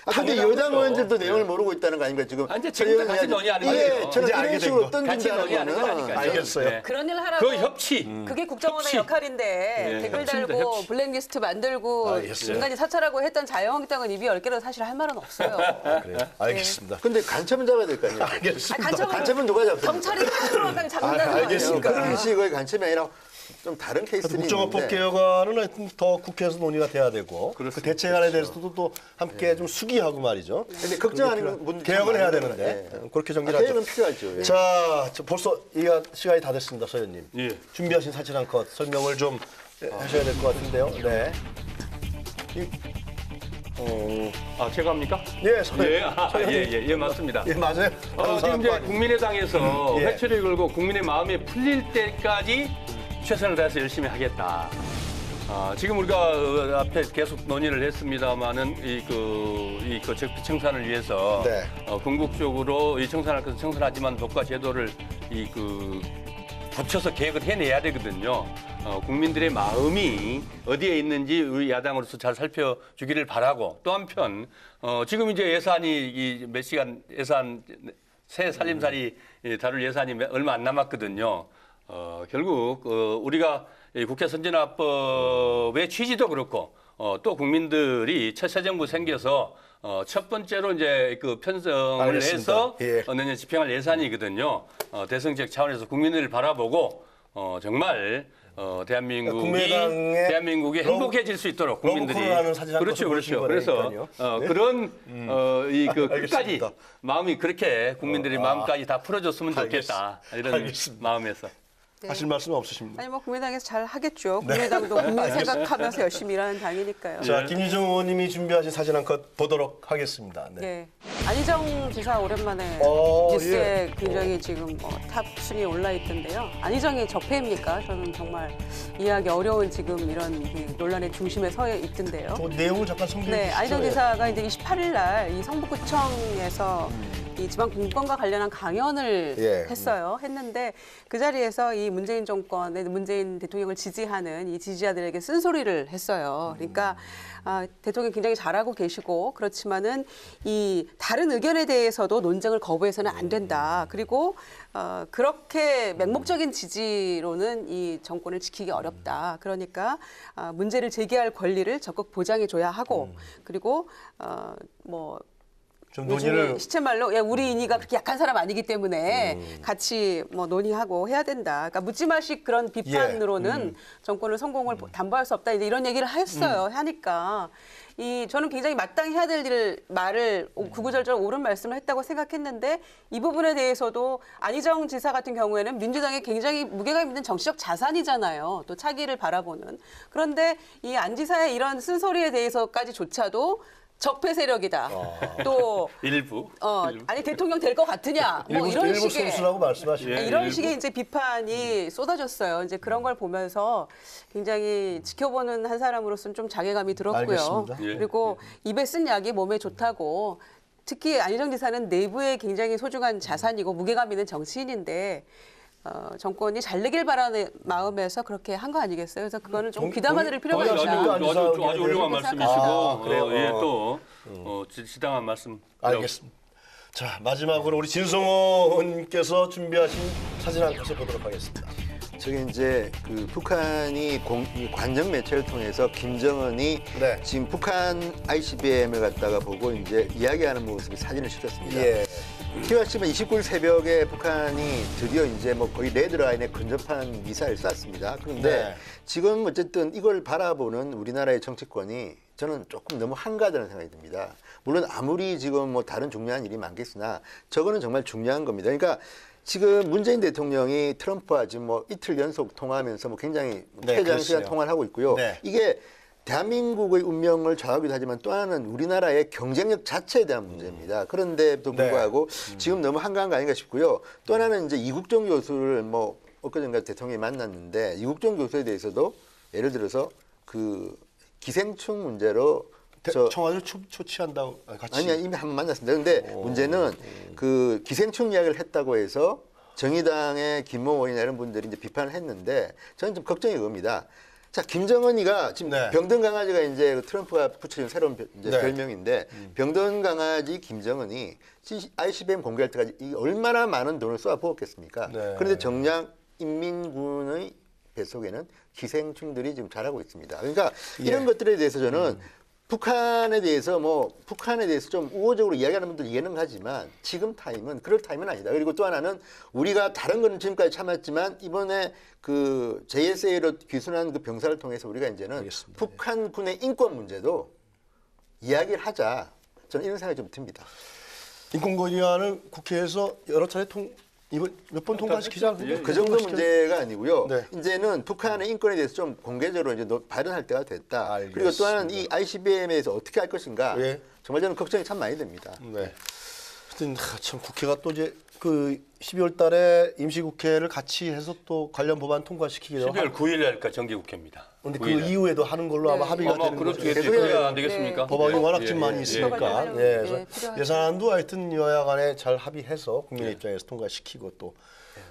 근데 여당 의원들도 내용을 모르고 있다는 거 아닙니까 지금? 이제 지금 같이 논의하는 거예요. 저는 이제 알게 이런 된 식으로 거. 같이 던진다는 논의하는 거는 거니까요. 알겠어요. 네. 그런 일 하라고. 그 협치. 그게 국정원의 협치. 역할인데 댓글 협치입니다, 달고 협치. 블랙리스트 만들고 알겠어요. 인간이 사찰하고 했던 자유한국당은 입이 10개로 사실 할 말은 없어요. 그래요. 알겠습니다. 근데 간첩은 잡아야 될 거 아니에요? 알겠습니다. 간첩은 누가 잡습니까? 경찰이 수로까지 잡는다는 거 알겠습니다. 아닙니까? 그런 식의 간첩이 아니라 좀 다른 케이스들이 국정원법 있는데 개혁안은 하여튼 더 국회에서 논의가 돼야 되고 그 대책안에 대해서도 또 함께 좀 수기하고 말이죠. 근데 걱정하는 분들 개혁을 해야 되는데 그렇게 정리를 하죠. 개혁은 필요하죠. 예. 자, 벌써 시간이 다 됐습니다, 서현님. 예. 준비하신 사실 한 컷 설명을 좀 하셔야 될 것 같은데요. 네. 제가 합니까? 예, 서현님. 예, 맞습니다. 예, 맞아요. 지금 이제 국민의당에서 예. 회초리 걸고 국민의 마음이 풀릴 때까지 최선을 다해서 열심히 하겠다. 지금 우리가 앞에 계속 논의를 했습니다만은 그 적폐 청산을 위해서 네. 궁극적으로 이 청산할 것은 청산하지만 법과 제도를 붙여서 개혁을 해내야 되거든요. 국민들의 마음이 어디에 있는지 우리 야당으로서 잘 살펴주기를 바라고 또 한편 지금 이제 예산이 몇 시간 예산 새 살림살이 다룰 예산이 얼마 안 남았거든요. 결국 우리가 이 국회 선진화법의 취지도 그렇고 또 국민들이 첫 새 정부 생겨서 첫 번째로 이제 그 편성을 알겠습니다. 해서 예. 내년 집행할 예산이거든요. 대승적 차원에서 국민을 바라보고 정말 국민의당의 대한민국이 행복해질 수 있도록 국민들이 러브콜을 사진 한 그렇죠, 것을 그렇죠. 보신 그래서 거니까요. 네? 그런 끝까지 알겠습니다. 마음이 그렇게 국민들이 마음까지 다 풀어줬으면 좋겠다 이런 알겠습니다. 마음에서. 하실 말씀 없으십니까? 아니 뭐 국민당에서 잘 하겠죠. 국민당도 국민 생각하면서 열심히 일하는 당이니까요. 자, 김유정 의원님이 준비하신 사진 한 컷 보도록 하겠습니다. 네. 예. 안희정 지사 오랜만에 뉴스에 굉장히 지금 탑 순위에 올라 있던데요. 안희정이 적폐입니까? 저는 정말 이해하기 어려운 지금 이런 그 논란의 중심에 서 있던데요. 저 내용을 잠깐 소개해 주시죠. 네, 안희정 지사가 이제 28일 날 이 성북구청에서 이 지방 공권과 관련한 강연을 했어요. 했는데 그 자리에서 이 문재인 정권의 문재인 대통령을 지지하는 이 지지자들에게 쓴소리를 했어요. 그러니까 대통령이 굉장히 잘하고 계시고 그렇지만은 이 다른 의견에 대해서도 논쟁을 거부해서는 안 된다. 그리고 그렇게 맹목적인 지지로는 이 정권을 지키기 어렵다. 그러니까 문제를 제기할 권리를 적극 보장해줘야 하고 그리고 좀 요즘에 논의를 시체말로 우리 인이가 그렇게 약한 사람 아니기 때문에 같이 논의하고 해야 된다. 그러니까 묻지마식 그런 비판으로는 정권을 성공을 담보할 수 없다. 이제 이런 얘기를 했어요. 하니까 저는 굉장히 마땅히 해야 될 말을 구구절절 옳은 말씀을 했다고 생각했는데 이 부분에 대해서도 안희정 지사 같은 경우에는 민주당의 굉장히 무게감 있는 정치적 자산이잖아요. 또 차기를 바라보는. 그런데 이 안 지사의 이런 쓴소리에 대해서까지조차도 적폐 세력이다. 또 일부. 아니 대통령 될 것 같으냐. 뭐 이런 일부 식의 소수라고 말씀하시죠. 이런 식의 이제 비판이 쏟아졌어요. 이제 그런 걸 보면서 굉장히 지켜보는 한 사람으로서는 좀 자괴감이 들었고요. 알겠습니다. 그리고 입에 쓴 약이 몸에 좋다고. 특히 안희정 지사는 내부에 굉장히 소중한 자산이고 무게감 있는 정치인인데 정권이 잘 되길 바라는 마음에서 그렇게 한 거 아니겠어요? 그래서 그거는 좀 귀담아 들을 필요가 동의 안 있다. 합니까? 아주 훌륭한 말씀이시고 그래요? 또 지당한 말씀. 알겠습니다. 자, 마지막으로 우리 진성호 의원님께서 준비하신 사진 한 컷을 보도록 하겠습니다. 저게 이제 그 북한이 관정 매체를 통해서 김정은이 지금 북한 ICBM을 갖다가 보고 이제 이야기하는 모습이 사진을 실었습니다. 키워치면 29일 새벽에 북한이 드디어 이제 거의 레드라인에 근접한 미사일 쐈습니다. 그런데 지금 어쨌든 이걸 바라보는 우리나라의 정치권이 저는 조금 너무 한가하다는 생각이 듭니다. 물론 아무리 지금 다른 중요한 일이 많겠으나 저거는 정말 중요한 겁니다. 그러니까 지금 문재인 대통령이 트럼프와 지금 이틀 연속 통화하면서 굉장히 쾌장시간 통화를 하고 있고요. 이게 대한민국의 운명을 좌우하기도 하지만 또 하나는 우리나라의 경쟁력 자체에 대한 문제입니다. 그런데도 불구하고 지금 너무 한가한 거 아닌가 싶고요. 또 하나는 이제 이국종 교수를 엊그젠가 대통령이 만났는데 이국종 교수에 대해서도 예를 들어서 그 기생충 문제로 청와대를 초치한다고 같이. 아니야, 이미 한번 만났습니다. 그런데 문제는 그 기생충 이야기를 했다고 해서 정의당의 김모 의원이나 이런 분들이 이제 비판을 했는데 저는 좀 걱정이 그겁니다. 자, 김정은이가 지금 병든 강아지가 이제 트럼프가 붙여준 새로운 별명인데 병든 강아지 김정은이 ICBM 공개할 때까지 얼마나 많은 돈을 쏟아 부었겠습니까? 그런데 정작 인민군의 뱃속에는 기생충들이 지금 자라고 있습니다. 그러니까 이런 것들에 대해서 저는 북한에 대해서 좀 우호적으로 이야기하는 분들 이해는 하지만 지금 타임은 그럴 타임은 아니다. 그리고 또 하나는 우리가 다른 건 지금까지 참았지만 이번에 그 JSA로 귀순한 그 병사를 통해서 우리가 이제는 북한군의 인권 문제도 이야기를 하자. 저는 이런 생각이 좀 듭니다. 인권권위원회는 국회에서 여러 차례 이번 몇 번 통과시키자. 그 정도 문제가 아니고요. 이제는 북한의 인권에 대해서 좀 공개적으로 이제 발언할 때가 됐다. 알겠습니다. 그리고 또 하나는 이 ICBM에서 어떻게 할 것인가. 정말 저는 걱정이 참 많이 됩니다. 하여튼 참 국회가 또 이제 그 12월 달에 임시국회를 같이 해서 또 관련 법안 통과시키기로 12월 9일에 할까 정기국회입니다. 그런데 그 이후에도 하는 걸로 아마 합의가 되는 거죠. 그래야 안 되겠습니까? 법안이 워낙 좀 많이 있으니까. 그래서 예산안도 하여튼 여야 간에 잘 합의해서 국민의 입장에서 통과시키고 또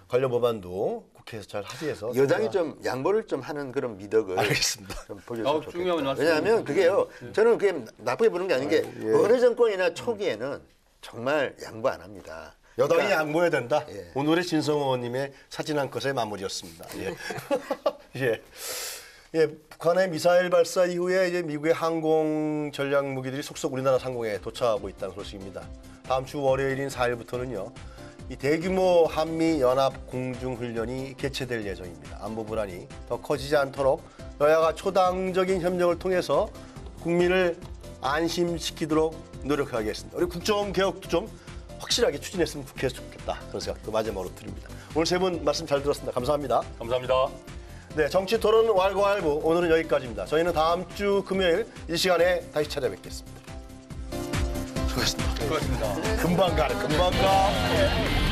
관련 법안도 국회에서 잘 합의해서 여당이 좀 양보를 좀 하는 그런 미덕을 알겠습니다. 좀 보여줬으면 좋겠다. 중요한 말씀. 왜냐하면 그게요. 저는 그게 나쁘게 보는 게 아닌 게 어느 정권이나 초기에는 정말 양보 안 합니다. 여당이 양보해야 된다. 오늘의 진성호 의원님의 사진 한 컷의 마무리였습니다. 북한의 미사일 발사 이후에 이제 미국의 항공 전략 무기들이 속속 우리나라 상공에 도착하고 있다는 소식입니다. 다음 주 월요일인 4일부터는요. 이 대규모 한미 연합 공중 훈련이 개최될 예정입니다. 안보 불안이 더 커지지 않도록 여야가 초당적인 협력을 통해서 국민을 안심시키도록 노력하겠습니다. 우리 국정 개혁도 좀 확실하게 추진했으면 좋겠다. 그런 생각도 마지막으로 드립니다. 오늘 세 분 말씀 잘 들었습니다. 감사합니다. 감사합니다. 네, 정치 토론 왈가왈부 오늘은 여기까지입니다. 저희는 다음 주 금요일 이 시간에 다시 찾아뵙겠습니다. 수고하셨습니다. 수고하셨습니다. 금방 가네, 금방 가.